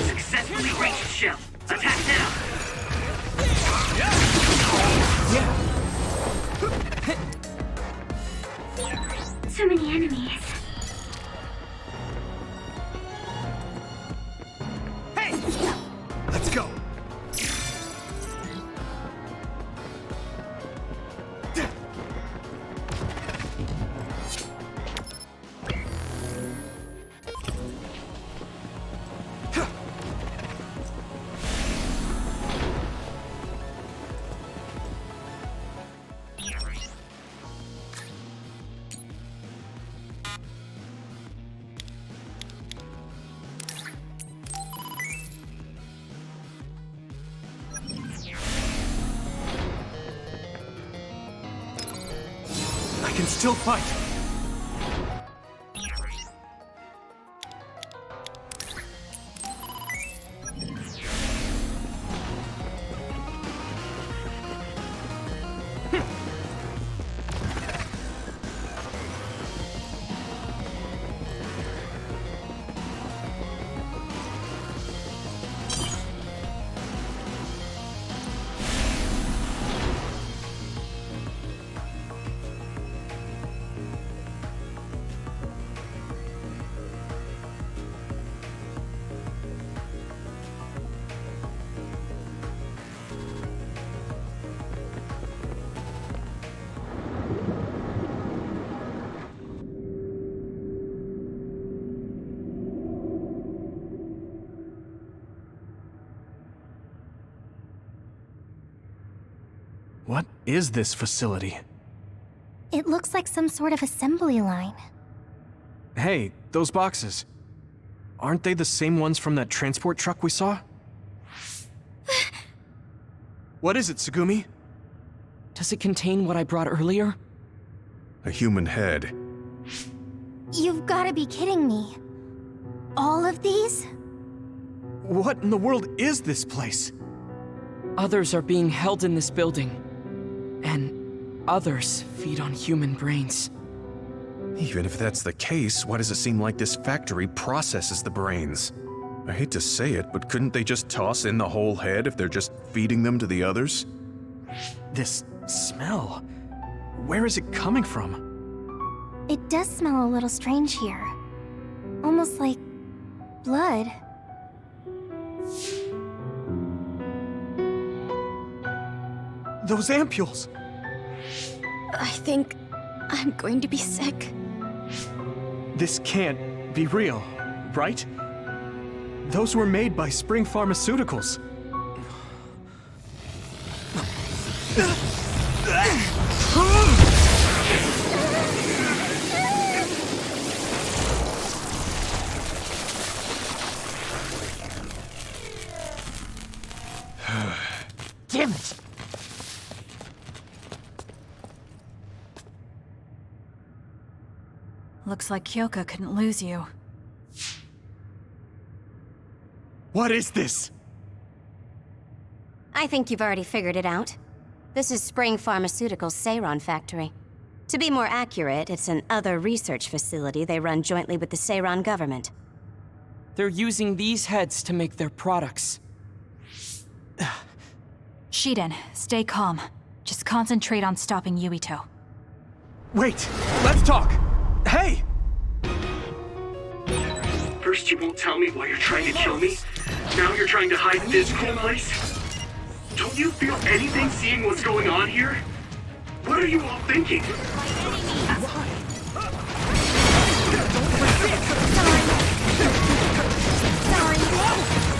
S4: Successfully reached shell. Attack now.
S9: So many enemies.
S1: Hey! Let's go! I can still fight! What is this facility?
S2: It looks like some sort of assembly line.
S1: Hey, those boxes. Aren't they the same ones from that transport truck we saw? What is it, Tsugumi?
S6: Does it contain what I brought earlier?
S3: A human head.
S2: You've got to be kidding me. All of these?
S1: What in the world is this place?
S6: Others are being held in this building. And others feed on human brains.
S3: Even if that's the case, why does it seem like this factory processes the brains? I hate to say it, but couldn't they just toss in the whole head if they're just feeding them to the others?
S1: This smell. Where is it coming from?
S2: It does smell a little strange here. Almost like blood.
S1: Those ampules!
S5: I think I'm going to be sick.
S1: This can't be real, right? Those were made by Spring Pharmaceuticals.
S11: Damn it!
S10: Looks like Kyoka couldn't lose you.
S1: What is this?
S12: I think you've already figured it out. This is Spring Pharmaceuticals' Seiron factory. To be more accurate, it's an other research facility they run jointly with the Seiron government.
S6: They're using these heads to make their products.
S10: Shiden, stay calm. Just concentrate on stopping Yuito.
S1: Wait, let's talk! Hey!
S8: First you won't tell me why you're trying to kill me. Now you're trying to hide in this cool place. Don't you feel anything seeing what's going on here? What are you all thinking?
S9: Sorry.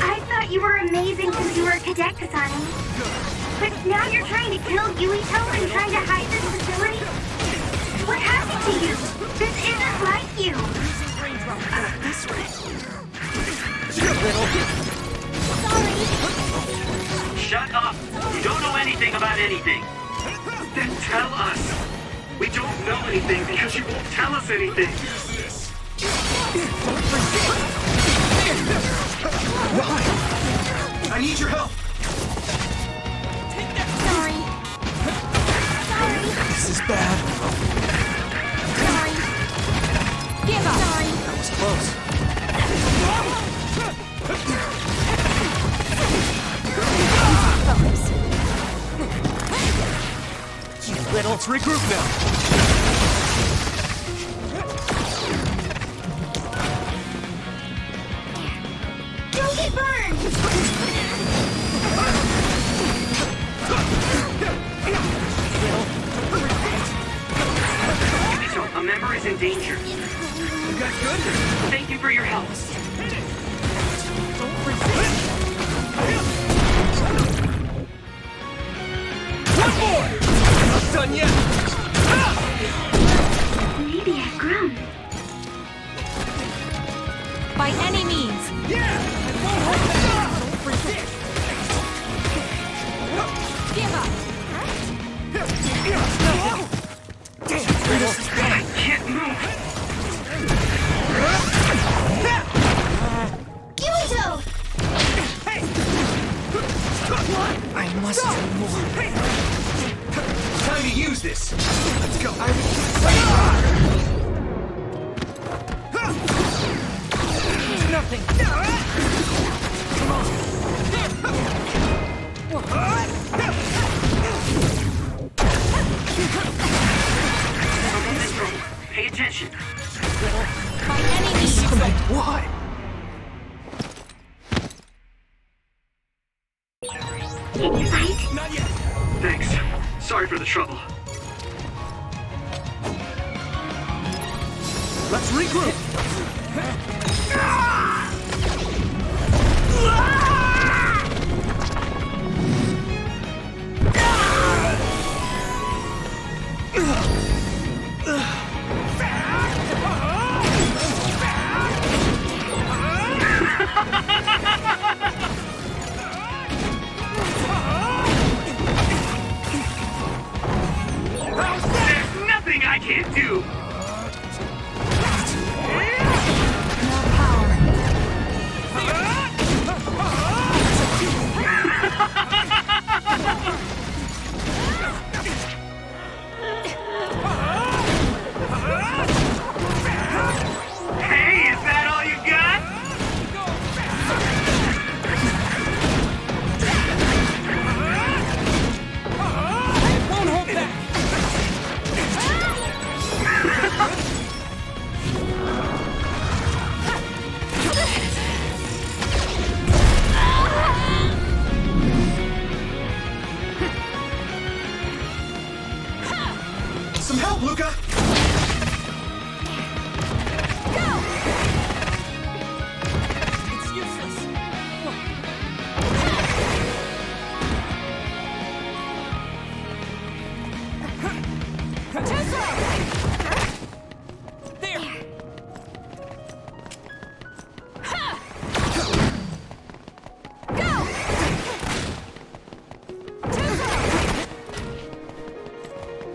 S9: I thought you were amazing since you were a cadet, Kasane. But now you're trying to kill Yuito and trying to hide this facility? What happened to you? This isn't like you.
S1: This way.
S4: Shut up! You don't know anything about anything.
S8: Then tell us. We don't know anything because you won't tell us anything.
S1: Why? I need your help.
S2: Sorry.
S1: This is bad.
S2: Sorry. Give up. Sorry.
S1: That was close. Let's regroup now.
S9: Don't get burned!
S4: So, a member is in danger.
S1: You got good?
S4: Thank you for your help.
S1: One more! Not done yet!
S9: Maybe I've grown.
S10: By any means!
S1: Yeah!
S10: Give up!
S4: I can't move.
S2: Yuito!
S1: I must do more. Time to use this. Let's go. Nothing. Come on.
S4: Pay attention.
S10: By any means!
S1: Why?
S9: Can you fight?
S1: Not yet.
S8: Thanks. Sorry for the trouble.
S1: Let's regroup.
S8: There's nothing I can't do.
S10: More power!
S1: Some help, Luca!
S6: It's useless. There.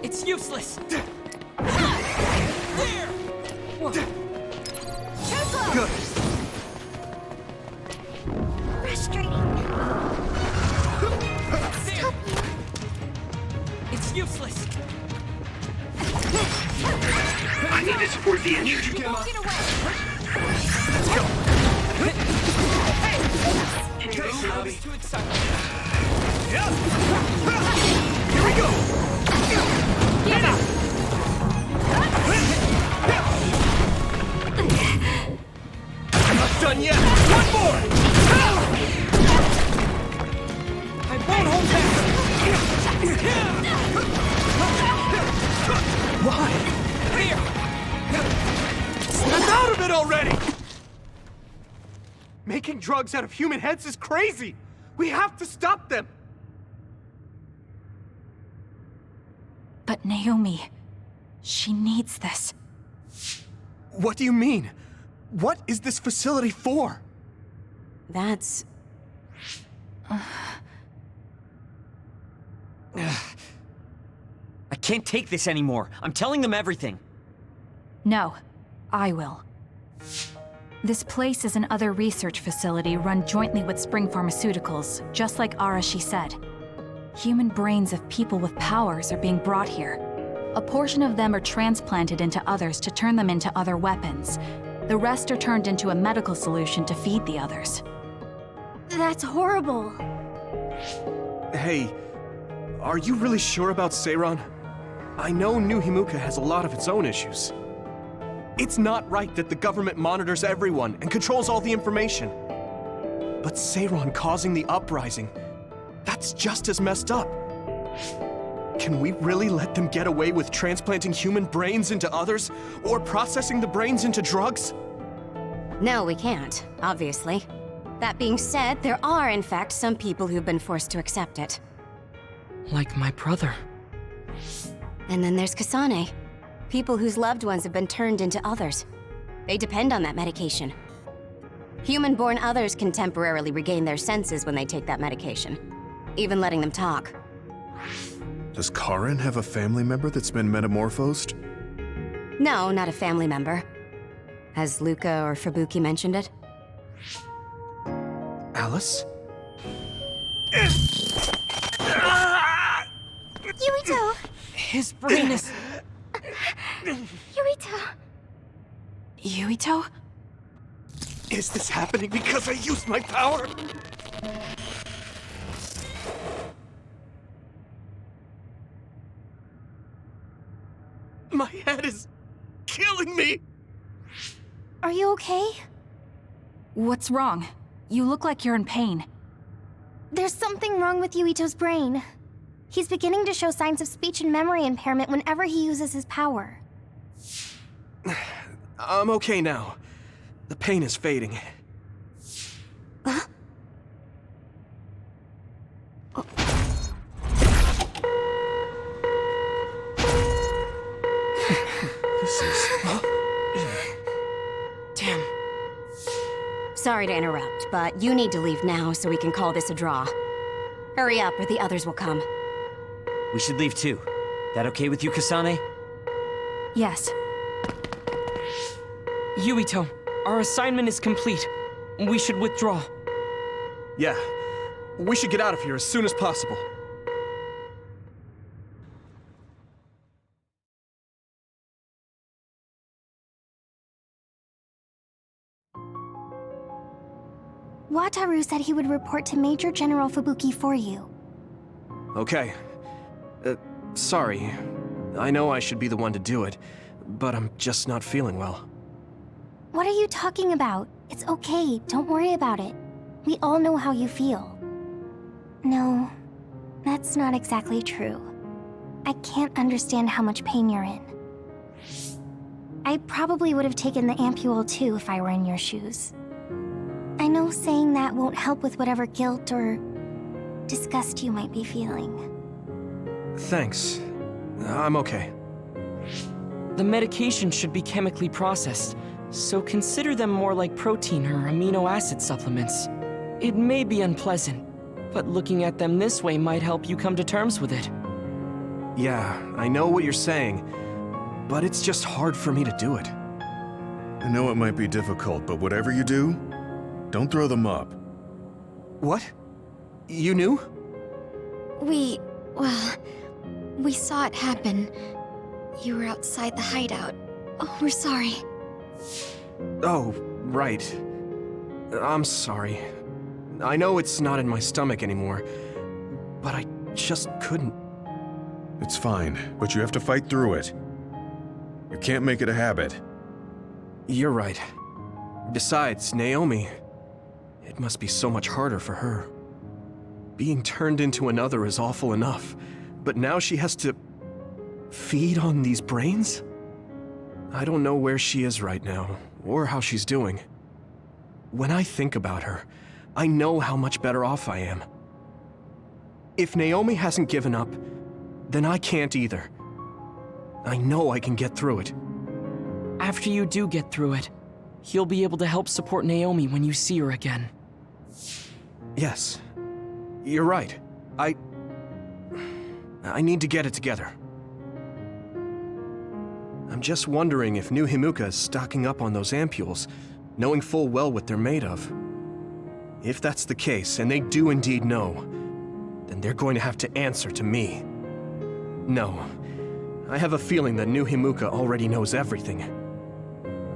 S6: It's useless. There.
S1: Good.
S2: Frustrating.
S6: There. It's useless.
S8: I need to support the engine. Can you move,
S6: I
S8: Robbie?
S6: was too excited.
S1: Here we go! I'm not done yet! One more!
S6: I won't hold back.
S1: Why?
S6: Here.
S1: Snap out of it already! Making drugs out of human heads is crazy! We have to stop them!
S10: But Naomi, she needs this.
S1: What do you mean? What is this facility for?
S12: That's...
S11: I can't take this anymore. I'm telling them everything.
S10: No, I will. This place is another research facility run jointly with Spring Pharmaceuticals, just like Arashi said. Human brains of people with powers are being brought here. A portion of them are transplanted into others to turn them into other weapons. The rest are turned into a medical solution to feed the others.
S2: That's horrible.
S1: Hey, are you really sure about Seiron? I know New Himuka has a lot of its own issues. It's not right that the government monitors everyone and controls all the information. But Seiron causing the uprising, that's just as messed up. Can we really let them get away with transplanting human brains into others, or processing the brains into drugs?
S12: No, we can't, obviously. That being said, there are, in fact, some people who've been forced to accept it.
S6: Like my brother.
S12: And then there's Kasane. People whose loved ones have been turned into others. They depend on that medication. Human-born others can temporarily regain their senses when they take that medication, even letting them talk.
S3: Does Karin have a family member that's been metamorphosed?
S12: No, not a family member. Has Luca or Fubuki mentioned it?
S1: Alice?
S2: Yuito!
S6: His brain is...
S2: Yuito!
S10: Yuito?
S1: Is this happening because I used my power? My head is killing me!
S2: Are you okay?
S10: What's wrong? You look like you're in pain.
S2: There's something wrong with Yuito's brain. He's beginning to show signs of speech and memory impairment whenever he uses his power.
S1: I'm okay now. The pain is fading. This is...
S6: Damn.
S12: Sorry to interrupt, but you need to leave now so we can call this a draw. Hurry up or the others will come.
S11: We should leave too. That okay with you, Kasane?
S10: Yes.
S6: Yuito, our assignment is complete. We should withdraw.
S1: Yeah. We should get out of here as soon as possible.
S2: Wataru said he would report to Major General Fubuki for you.
S1: Okay. Sorry. I know I should be the one to do it, but I'm just not feeling well.
S2: What are you talking about? It's okay, don't worry about it. We all know how you feel. No, that's not exactly true. I can't understand how much pain you're in. I probably would have taken the ampule too if I were in your shoes. I know saying that won't help with whatever guilt or disgust you might be feeling.
S1: Thanks. I'm okay.
S6: The medication should be chemically processed, so consider them more like protein or amino acid supplements. It may be unpleasant, but looking at them this way might help you come to terms with it.
S1: Yeah, I know what you're saying, but it's just hard for me to do it.
S3: I know it might be difficult, but whatever you do, don't throw them up.
S1: What? You knew?
S5: We saw it happen. You were outside the hideout. Oh, we're sorry.
S1: Oh, right. I'm sorry. I know it's not in my stomach anymore, but I just couldn't.
S3: It's fine, but you have to fight through it. You can't make it a habit.
S1: You're right. Besides, Naomi, it must be so much harder for her. Being turned into another is awful enough, but now she has to feed on these brains? I don't know where she is right now, or how she's doing. When I think about her, I know how much better off I am. If Naomi hasn't given up, then I can't either. I know I can get through it.
S6: After you do get through it, you'll be able to help support Naomi when you see her again.
S1: Yes, you're right. I need to get it together. I'm just wondering if New Himuka is stocking up on those ampules, knowing full well what they're made of. If that's the case, and they do indeed know, then they're going to have to answer to me. No, I have a feeling that New Himuka already knows everything.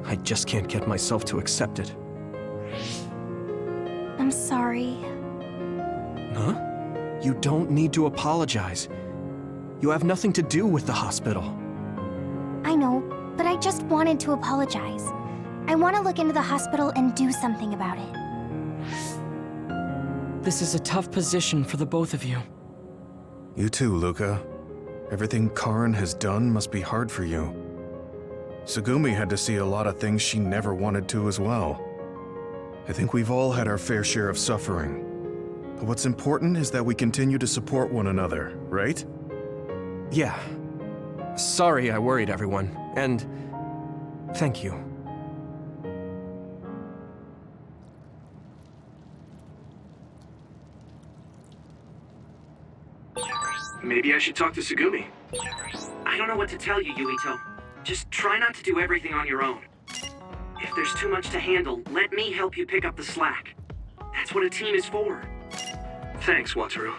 S1: I just can't get myself to accept it.
S2: I'm sorry.
S1: Huh? You don't need to apologize. You have nothing to do with the hospital.
S2: I know, but I just wanted to apologize. I want to look into the hospital and do something about it.
S6: This is a tough position for the both of you.
S3: You too, Luca. Everything Karin has done must be hard for you. Tsugumi had to see a lot of things she never wanted to as well. I think we've all had our fair share of suffering. But what's important is that we continue to support one another, right?
S1: Yeah. Sorry I worried everyone, and thank you.
S8: Maybe I should talk to Tsugumi.
S4: I don't know what to tell you, Yuito. Just try not to do everything on your own. If there's too much to handle, let me help you pick up the slack. That's what a team is for.
S8: Thanks, Wataru.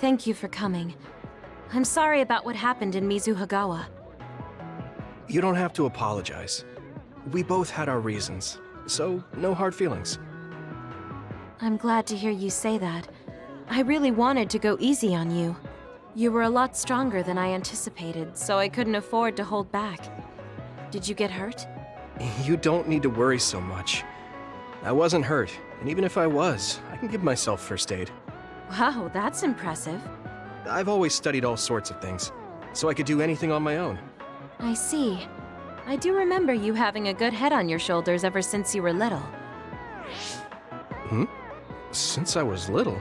S13: Thank you for coming. I'm sorry about what happened in Mizuhagawa.
S1: You don't have to apologize. We both had our reasons, so no hard feelings.
S13: I'm glad to hear you say that. I really wanted to go easy on you. You were a lot stronger than I anticipated, so I couldn't afford to hold back. Did you get hurt?
S1: You don't need to worry so much. I wasn't hurt, and even if I was, I can give myself first aid.
S13: Wow, that's impressive.
S1: I've always studied all sorts of things, so I could do anything on my own.
S13: I see. I do remember you having a good head on your shoulders ever since you were little.
S1: Hmm? Since I was little?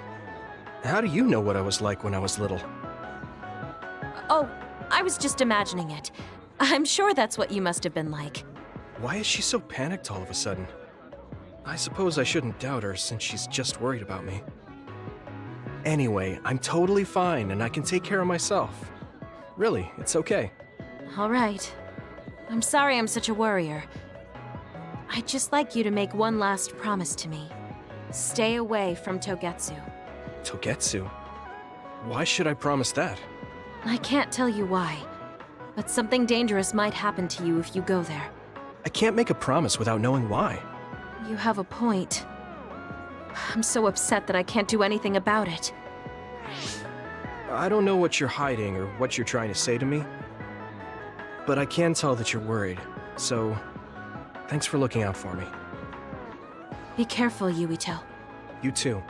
S1: How do you know what I was like when I was little?
S13: Oh, I was just imagining it. I'm sure that's what you must have been like.
S1: Why is she so panicked all of a sudden? I suppose I shouldn't doubt her since she's just worried about me. Anyway, I'm totally fine and I can take care of myself. Really, it's okay.
S13: All right. I'm sorry I'm such a worrier. I'd just like you to make one last promise to me. Stay away from Togetsu.
S1: Togetsu? Why should I promise that?
S13: I can't tell you why, but something dangerous might happen to you if you go there.
S1: I can't make a promise without knowing why.
S13: You have a point. I'm so upset that I can't do anything about it.
S1: I don't know what you're hiding or what you're trying to say to me, but I can tell that you're worried, so thanks for looking out for me.
S13: Be careful, Yuito.
S1: You too.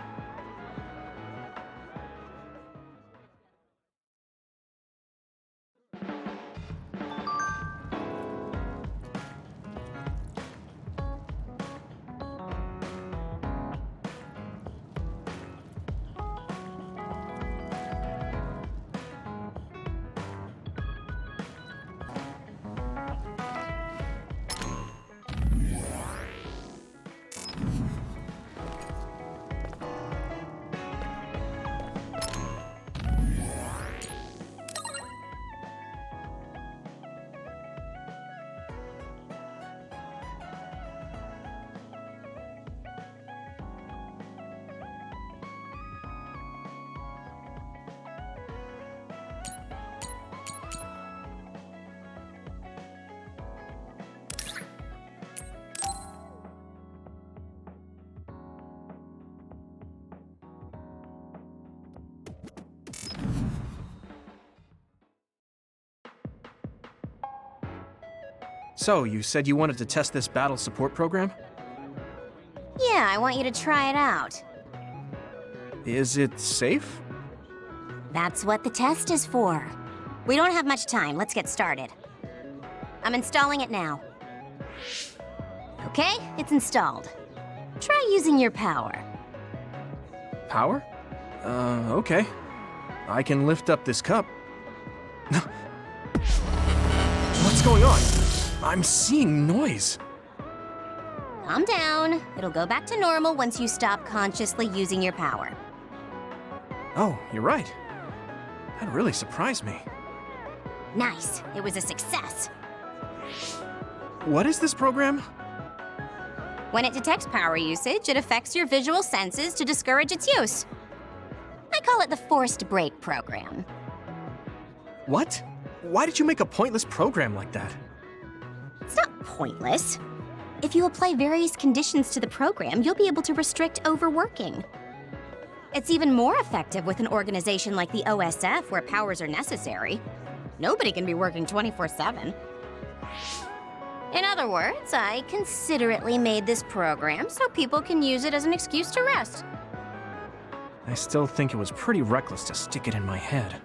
S1: So, you said you wanted to test this battle support program?
S12: Yeah, I want you to try it out.
S1: Is it safe?
S12: That's what the test is for. We don't have much time. Let's get started. I'm installing it now. Okay, it's installed. Try using your power.
S1: Power? Okay. I can lift up this cup. What's going on? I'm seeing noise.
S12: Calm down. It'll go back to normal once you stop consciously using your power.
S1: Oh, you're right. That really surprised me.
S12: Nice. It was a success.
S1: What is this program?
S12: When it detects power usage, it affects your visual senses to discourage its use. I call it the Forced Break program.
S1: What? Why did you make a pointless program like that?
S12: It's not pointless. If you apply various conditions to the program, you'll be able to restrict overworking. It's even more effective with an organization like the OSF where powers are necessary. Nobody can be working 24/7. In other words, I considerately made this program so people can use it as an excuse to rest.
S1: I still think it was pretty reckless to stick it in my head.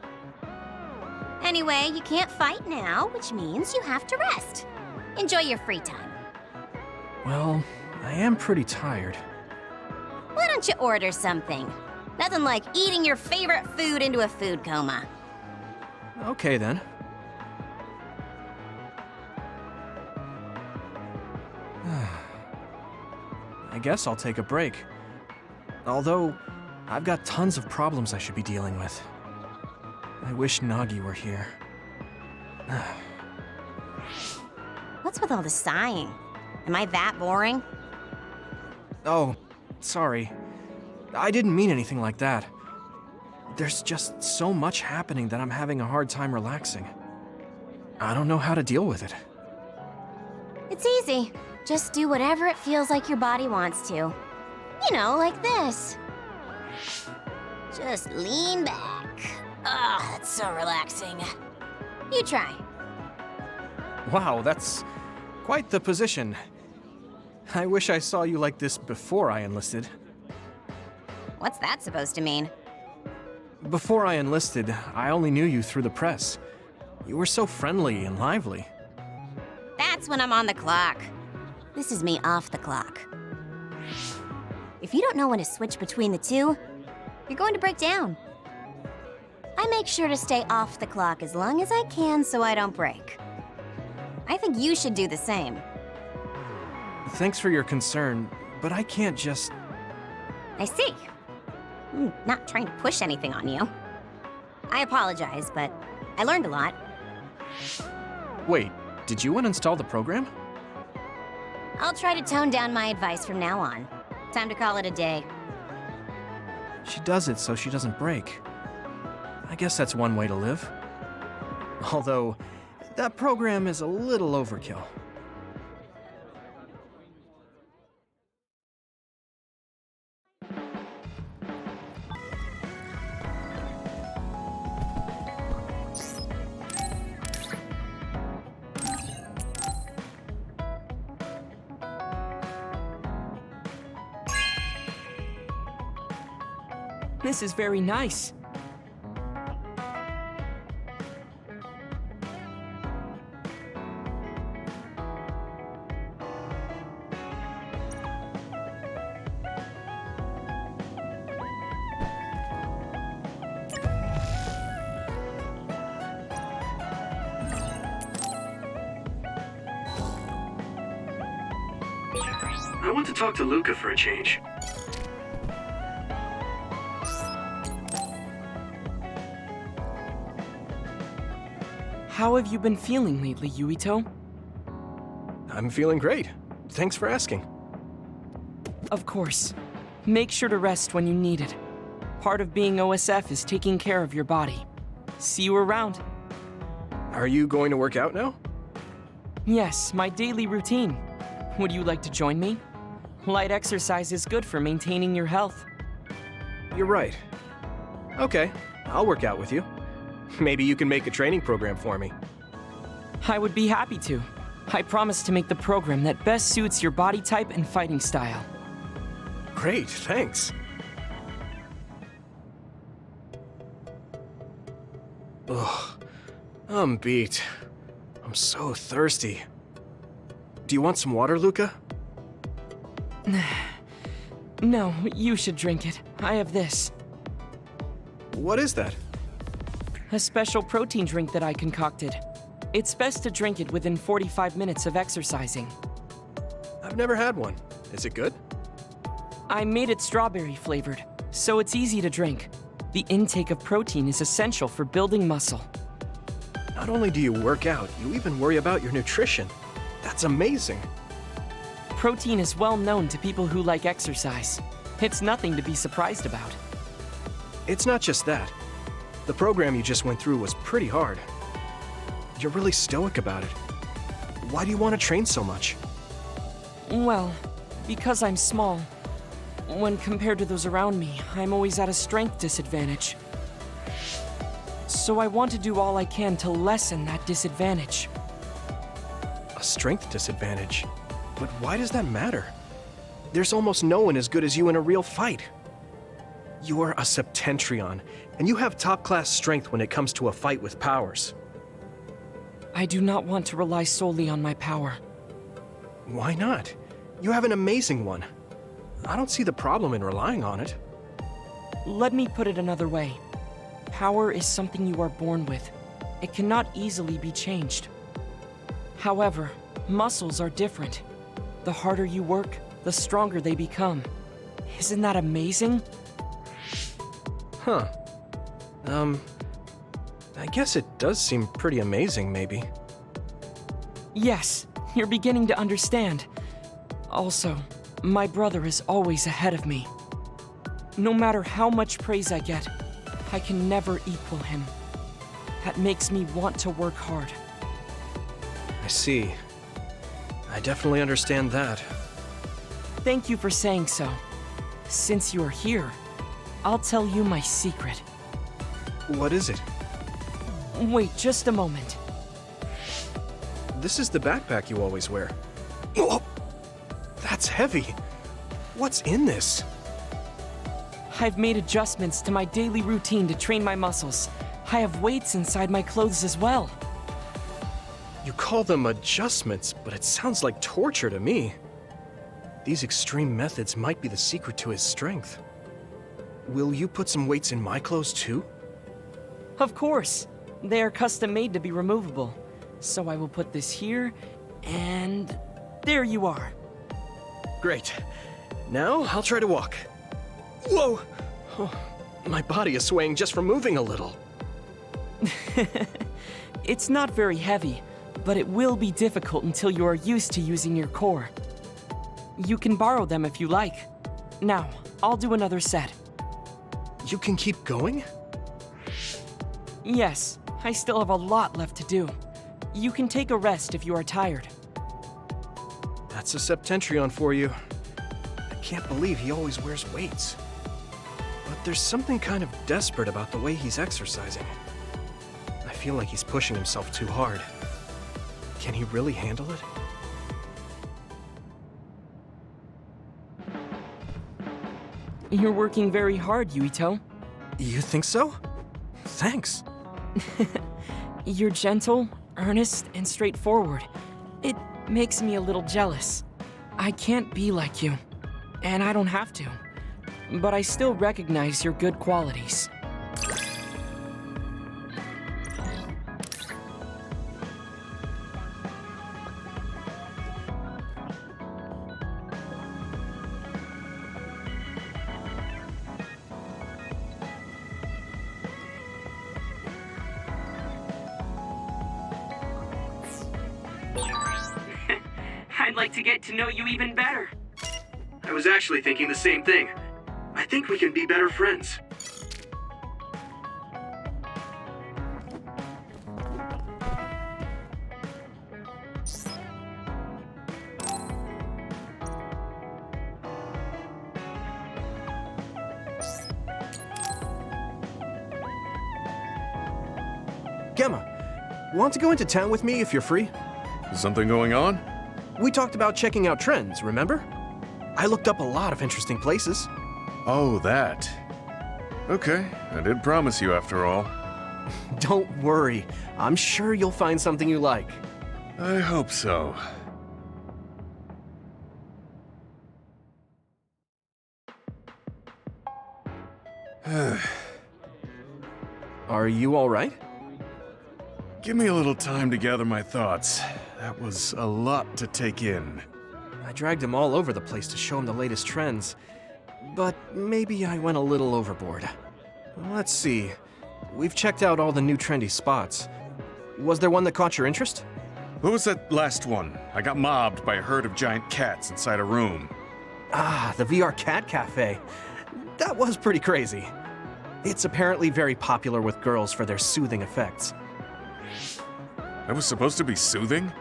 S12: Anyway, you can't fight now, which means you have to rest. Enjoy your free time.
S1: Well, I am pretty tired.
S12: Why don't you order something? Nothing like eating your favorite food into a food coma.
S1: Okay then. I guess I'll take a break. Although, I've got tons of problems I should be dealing with. I wish Nagi were here.
S12: What's with all the sighing? Am I that boring?
S1: Oh, sorry. I didn't mean anything like that. There's just so much happening that I'm having a hard time relaxing. I don't know how to deal with it.
S12: It's easy. Just do whatever it feels like your body wants to. You know, like this. Just lean back. Ah, it's so relaxing. You try.
S1: Wow, that's quite the position. I wish I saw you like this before I enlisted.
S12: What's that supposed to mean?
S1: Before I enlisted, I only knew you through the press. You were so friendly and lively.
S12: That's when I'm on the clock. This is me off the clock. If you don't know when to switch between the two, you're going to break down. I make sure to stay off the clock as long as I can so I don't break. I think you should do the same.
S1: Thanks for your concern, but I can't just...
S12: I see. I'm not trying to push anything on you. I apologize, but I learned a lot.
S1: Wait, did you uninstall the program?
S12: I'll try to tone down my advice from now on. Time to call it a day.
S1: She does it so she doesn't break. I guess that's one way to live. Although, that program is a little overkill.
S6: This is very nice.
S8: I want to talk to Luca for a change.
S6: How have you been feeling lately, Yuito?
S1: I'm feeling great. Thanks for asking.
S6: Of course. Make sure to rest when you need it. Part of being OSF is taking care of your body. See you around.
S1: Are you going to work out now?
S6: Yes, my daily routine. Would you like to join me? Light exercise is good for maintaining your health.
S1: You're right. Okay, I'll work out with you. Maybe you can make a training program for me.
S6: I would be happy to. I promise to make the program that best suits your body type and fighting style.
S1: Great, thanks. Ugh, I'm beat. I'm so thirsty. Do you want some water, Luca?
S6: No, you should drink it. I have this.
S1: What is that?
S6: A special protein drink that I concocted. It's best to drink it within 45 minutes of exercising.
S1: I've never had one. Is it good?
S6: I made it strawberry flavored, so it's easy to drink. The intake of protein is essential for building muscle.
S1: Not only do you work out, you even worry about your nutrition. That's amazing.
S6: Protein is well known to people who like exercise. It's nothing to be surprised about.
S1: It's not just that. The program you just went through was pretty hard. You're really stoic about it. Why do you want to train so much?
S6: Well, because I'm small. When compared to those around me, I'm always at a strength disadvantage. So I want to do all I can to lessen that disadvantage.
S1: A strength disadvantage? But why does that matter? There's almost no one as good as you in a real fight. You're a Septentrion, and you have top-class strength when it comes to a fight with powers.
S6: I do not want to rely solely on my power.
S1: Why not? You have an amazing one. I don't see the problem in relying on it.
S6: Let me put it another way. Power is something you are born with. It cannot easily be changed. However, muscles are different. The harder you work, the stronger they become. Isn't that amazing?
S1: Huh. I guess it does seem pretty amazing, maybe.
S6: Yes, you're beginning to understand. Also, my brother is always ahead of me. No matter how much praise I get, I can never equal him. That makes me want to work hard.
S1: I see. I definitely understand that.
S6: Thank you for saying so. Since you're here, I'll tell you my secret.
S1: What is it?
S6: Wait just a moment.
S1: This is the backpack you always wear. Oh, that's heavy. What's in this?
S6: I've made adjustments to my daily routine to train my muscles. I have weights inside my clothes as well.
S1: You call them adjustments, but it sounds like torture to me. These extreme methods might be the secret to his strength. Will you put some weights in my clothes too?
S6: Of course. They are custom made to be removable. So I will put this here, and there you are.
S1: Great. Now I'll try to walk. Whoa! Oh, my body is swaying just from moving a little.
S6: It's not very heavy, but it will be difficult until you are used to using your core. You can borrow them if you like. Now, I'll do another set.
S1: You can keep going?
S6: Yes, I still have a lot left to do. You can take a rest if you are tired.
S1: That's a Septentrion for you. I can't believe he always wears weights. But there's something kind of desperate about the way he's exercising. I feel like he's pushing himself too hard. Can he really handle it?
S6: You're working very hard, Yuito.
S1: You think so? Thanks.
S6: You're gentle, earnest, and straightforward. It makes me a little jealous. I can't be like you, and I don't have to. But I still recognize your good qualities.
S4: I'd like to get to know you even better.
S8: I was actually thinking the same thing. I think we can be better friends.
S1: Gemma, want to go into town with me if you're free?
S3: Something going on?
S1: We talked about checking out trends, remember? I looked up a lot of interesting places.
S3: Oh, that. Okay, I did promise you after all.
S1: Don't worry, I'm sure you'll find something you like.
S3: I hope so.
S1: Are you all right?
S3: Give me a little time to gather my thoughts. That was a lot to take in.
S1: I dragged him all over the place to show him the latest trends, but maybe I went a little overboard. Let's see. We've checked out all the new trendy spots. Was there one that caught your interest?
S3: What was that last one? I got mobbed by a herd of giant cats inside a room.
S1: Ah, the VR Cat Cafe. That was pretty crazy. It's apparently very popular with girls for their soothing effects.
S3: That was supposed to be soothing?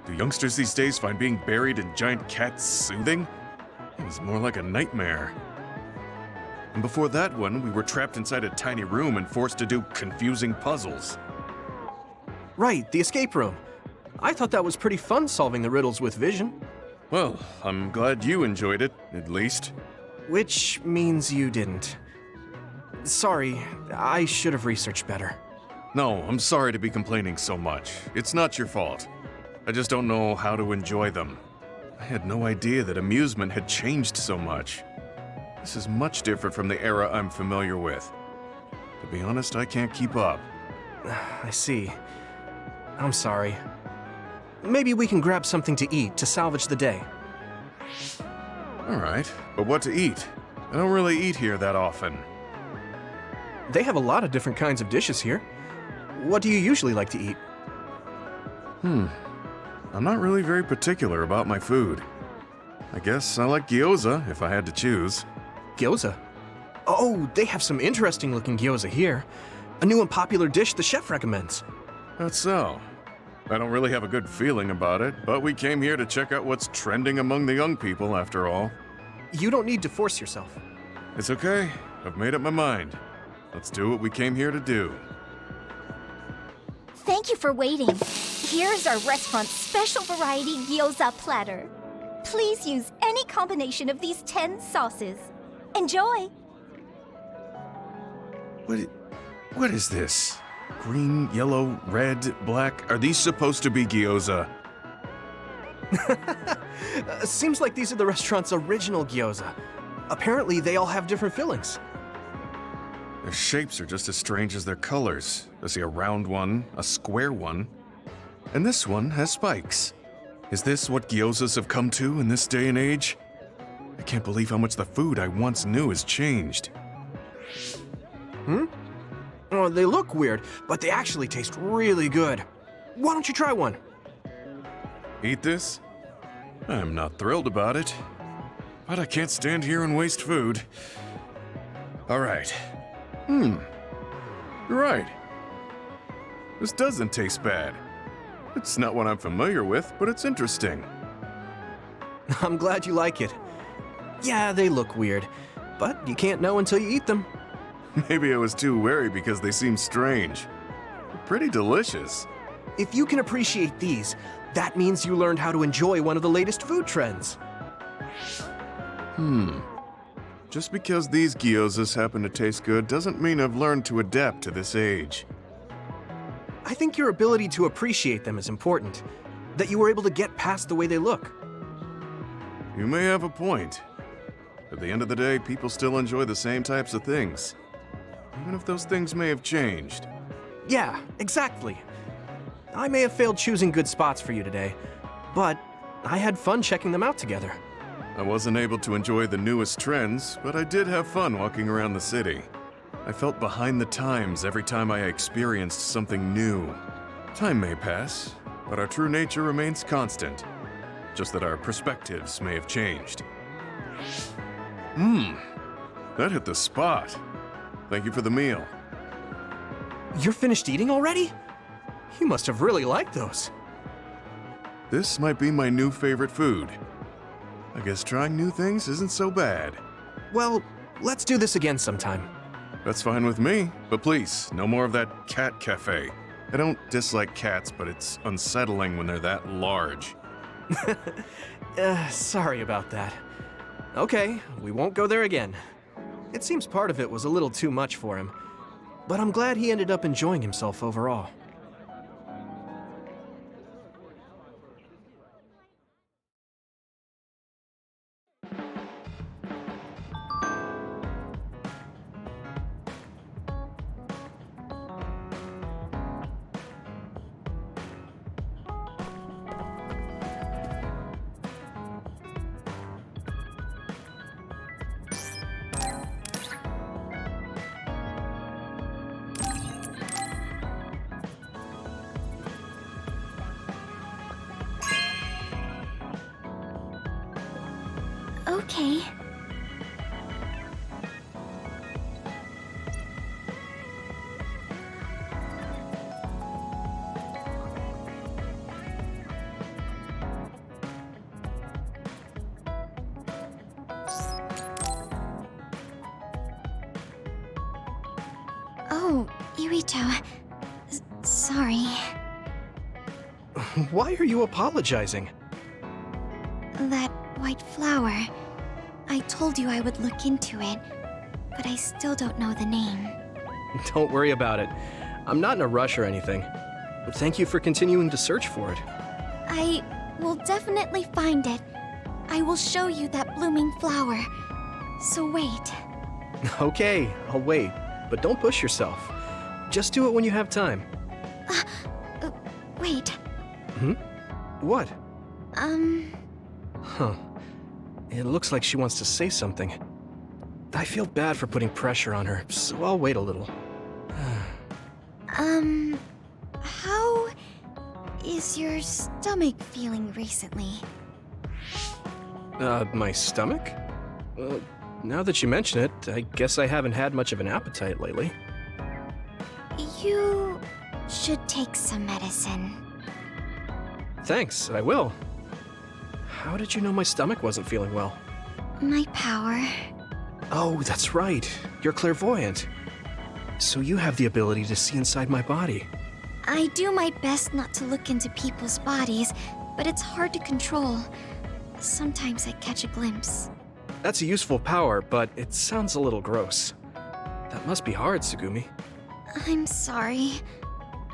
S3: Do youngsters these days find being buried in giant cats soothing? It was more like a nightmare. And before that one, we were trapped inside a tiny room and forced to do confusing puzzles.
S1: Right, the escape room. I thought that was pretty fun solving the riddles with vision.
S3: Well, I'm glad you enjoyed it, at least.
S1: Which means you didn't. Sorry, I should have researched better.
S3: No, I'm sorry to be complaining so much. It's not your fault. I just don't know how to enjoy them. I had no idea that amusement had changed so much. This is much different from the era I'm familiar with. To be honest, I can't keep up.
S1: I see. I'm sorry. Maybe we can grab something to eat to salvage the day.
S3: All right, but what to eat? I don't really eat here that often.
S1: They have a lot of different kinds of dishes here. What do you usually like to eat?
S3: I'm not really very particular about my food. I guess I like gyoza if I had to choose.
S1: Gyoza? Oh, they have some interesting looking gyoza here. A new and popular dish the chef recommends.
S3: That's so. I don't really have a good feeling about it, but we came here to check out what's trending among the young people, after all.
S1: You don't need to force yourself.
S3: It's okay. I've made up my mind. Let's do what we came here to do.
S2: Thank you for waiting. Here's our restaurant's special variety gyoza platter. Please use any combination of these 10 sauces. Enjoy!
S3: What is this? Green, yellow, red, black? Are these supposed to be gyoza?
S1: Seems like these are the restaurant's original gyoza. Apparently, they all have different fillings.
S3: Their shapes are just as strange as their colors. I see a round one, a square one, and this one has spikes. Is this what gyozas have come to in this day and age? I can't believe how much the food I once knew has changed.
S1: Oh, they look weird, but they actually taste really good. Why don't you try one?
S3: Eat this? I'm not thrilled about it, but I can't stand here and waste food. All right. You're right. This doesn't taste bad. It's not what I'm familiar with, but it's interesting.
S1: I'm glad you like it. Yeah, they look weird, but you can't know until you eat them.
S3: Maybe I was too wary because they seem strange. They're pretty delicious.
S1: If you can appreciate these, that means you learned how to enjoy one of the latest food trends.
S3: Just because these gyozas happen to taste good doesn't mean I've learned to adapt to this age.
S1: I think your ability to appreciate them is important. That you were able to get past the way they look.
S3: You may have a point. At the end of the day, people still enjoy the same types of things. Even if those things may have changed.
S1: Yeah, exactly. I may have failed choosing good spots for you today, but I had fun checking them out together.
S3: I wasn't able to enjoy the newest trends, but I did have fun walking around the city. I felt behind the times every time I experienced something new. Time may pass, but our true nature remains constant. Just that our perspectives may have changed. That hit the spot. Thank you for the meal.
S1: You're finished eating already? You must have really liked those.
S3: This might be my new favorite food. I guess trying new things isn't so bad.
S1: Well, let's do this again sometime.
S3: That's fine with me, but please, no more of that cat cafe. I don't dislike cats, but it's unsettling when they're that large.
S1: Sorry about that. Okay, we won't go there again. It seems part of it was a little too much for him, but I'm glad he ended up enjoying himself overall.
S2: Okay.
S5: Oh, Yuito. Sorry.
S1: Why are you apologizing?
S5: That white flower. I told you I would look into it, but I still don't know the name.
S1: Don't worry about it. I'm not in a rush or anything. Thank you for continuing to search for it.
S5: I will definitely find it. I will show you that blooming flower. So wait.
S1: Okay, I'll wait, but don't push yourself. Just do it when you have time.
S5: Wait.
S1: What?
S5: Huh.
S1: It looks like she wants to say something. I feel bad for putting pressure on her, so I'll wait a little.
S5: How is your stomach feeling recently?
S1: My stomach? Now that you mention it, I guess I haven't had much of an appetite lately.
S5: You should take some medicine.
S1: Thanks, I will. How did you know my stomach wasn't feeling well?
S5: My power.
S1: Oh, that's right. You're clairvoyant. So you have the ability to see inside my body.
S5: I do my best not to look into people's bodies, but it's hard to control. Sometimes I catch a glimpse.
S1: That's a useful power, but it sounds a little gross. That must be hard, Tsugumi.
S5: I'm sorry.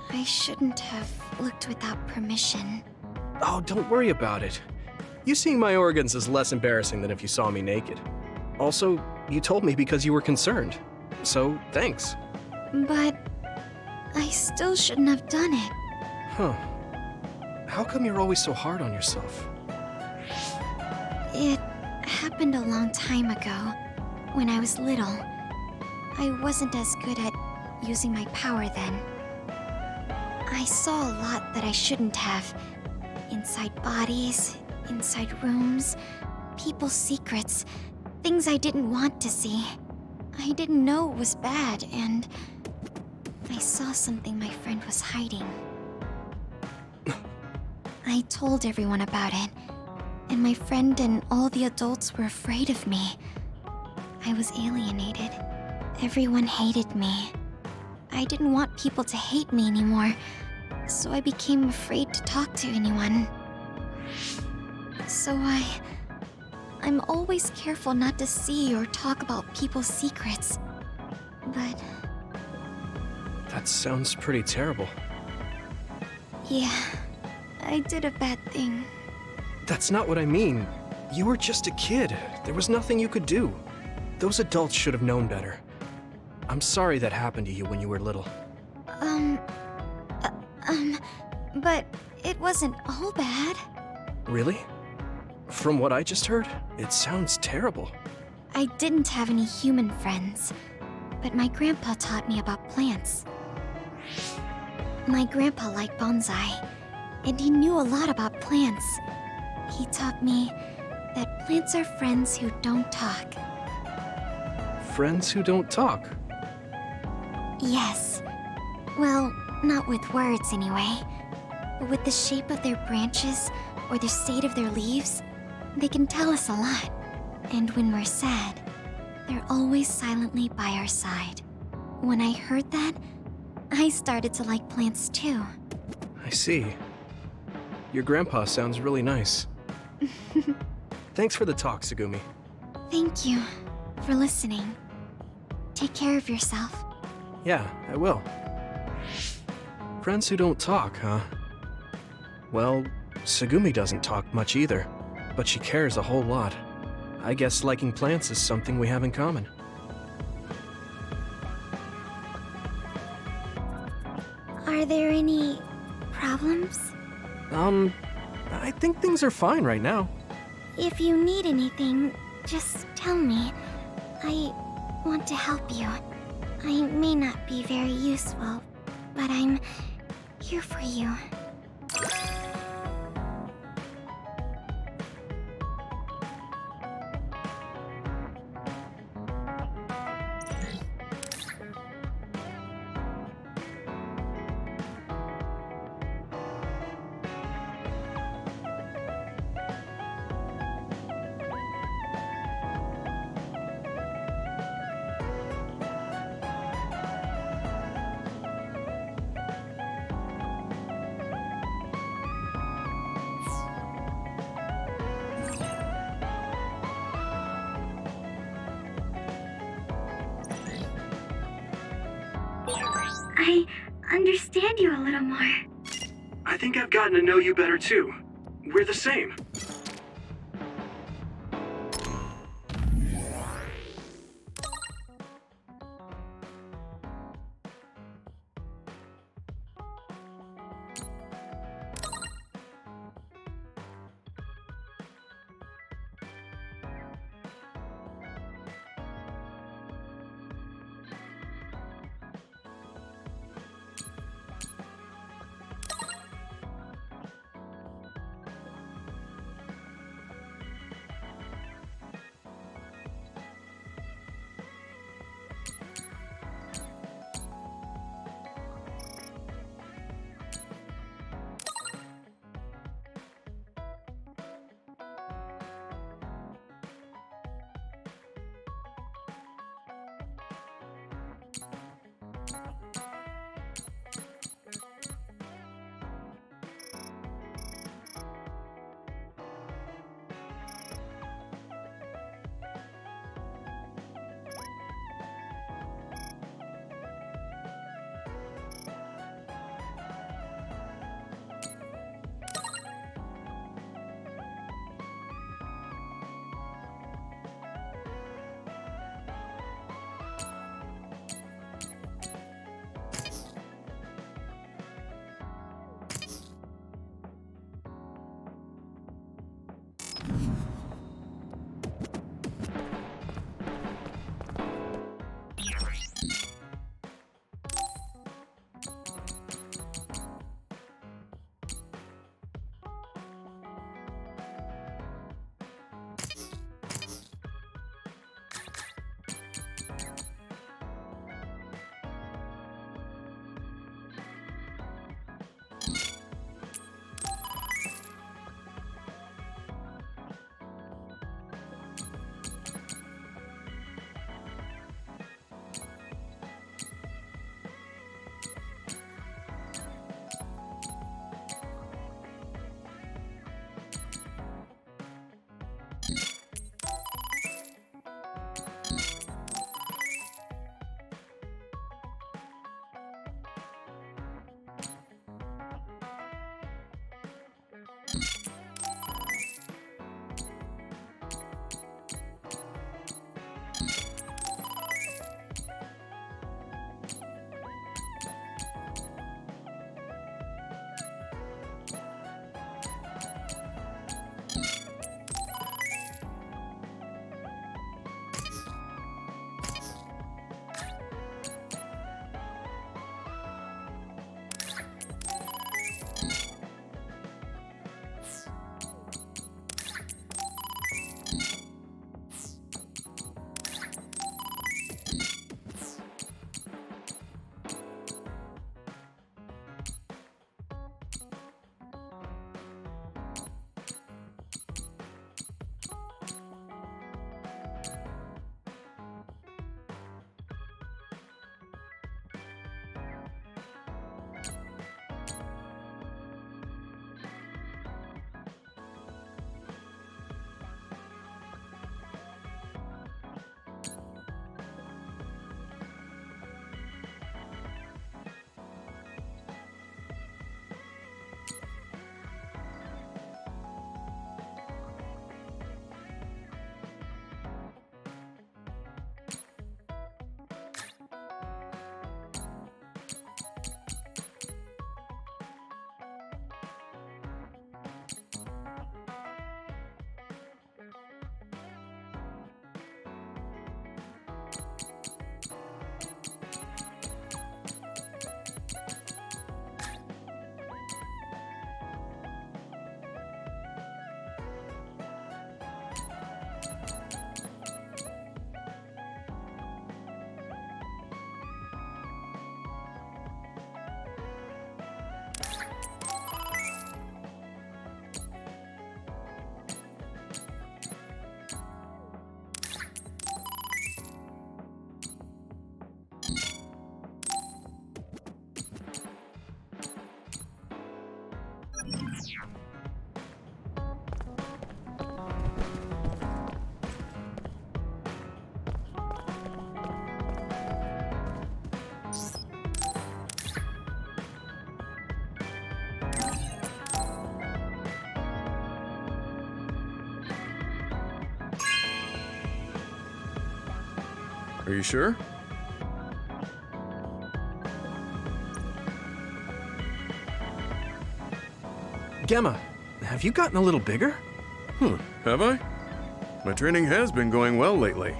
S5: I shouldn't have looked without permission.
S1: Oh, don't worry about it. You seeing my organs is less embarrassing than if you saw me naked. Also, you told me because you were concerned. So, thanks.
S5: But I still shouldn't have done it.
S1: Huh. How come you're always so hard on yourself?
S5: It happened a long time ago, when I was little. I wasn't as good at using my power then. I saw a lot that I shouldn't have. Inside bodies, inside rooms, people's secrets, things I didn't want to see. I didn't know it was bad, and I saw something my friend was hiding. I told everyone about it, and my friend and all the adults were afraid of me. I was alienated. Everyone hated me. I didn't want people to hate me anymore, so I became afraid to talk to anyone. So I'm always careful not to see or talk about people's secrets. But
S1: That sounds pretty terrible.
S5: yeah, I did a bad thing.
S1: That's not what I mean. You were just a kid. There was nothing you could do. Those adults should have known better. I'm sorry that happened to you when you were little.
S5: But it wasn't all bad.
S1: Really? From what I just heard, it sounds terrible.
S5: I didn't have any human friends, but my grandpa taught me about plants. My grandpa liked bonsai, and he knew a lot about plants. He taught me that plants are friends who don't talk.
S1: Friends who don't talk.
S5: Yes. Well, not with words anyway. But with the shape of their branches or the state of their leaves, they can tell us a lot. And when we're sad, they're always silently by our side. When I heard that, I started to like plants too.
S1: I see. Your grandpa sounds really nice. Thanks for the talk, Tsugumi.
S5: Thank you for listening. Take care of yourself.
S1: Yeah, I will. Friends who don't talk, huh? Well, Tsugumi doesn't talk much either, but she cares a whole lot. I guess liking plants is something we have in common.
S5: Are there any problems?
S1: I think things are fine right now.
S5: If you need anything, just tell me. I want to help you. I may not be very useful, but I'm here for you.
S9: I understand you a little more.
S8: I think I've gotten to know you better too. We're the same.
S3: Are you sure?
S1: Gemma, have you gotten a little bigger?
S3: Have I? My training has been going well lately.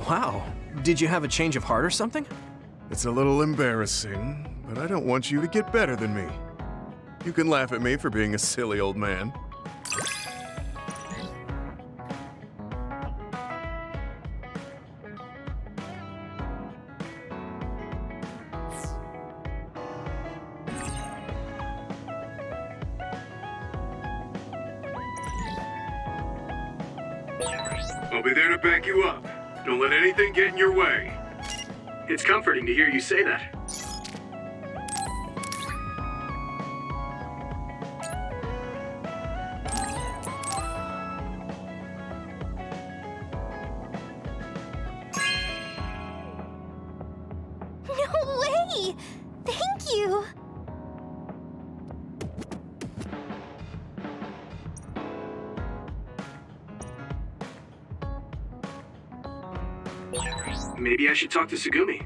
S1: Wow. Did you have a change of heart or something?
S3: It's a little embarrassing, but I don't want you to get better than me. You can laugh at me for being a silly old man.
S8: I'll be there to back you up. Don't let anything get in your way. It's comforting to hear you say that.
S2: No way! Thank you!
S8: Maybe I should talk to Tsugumi.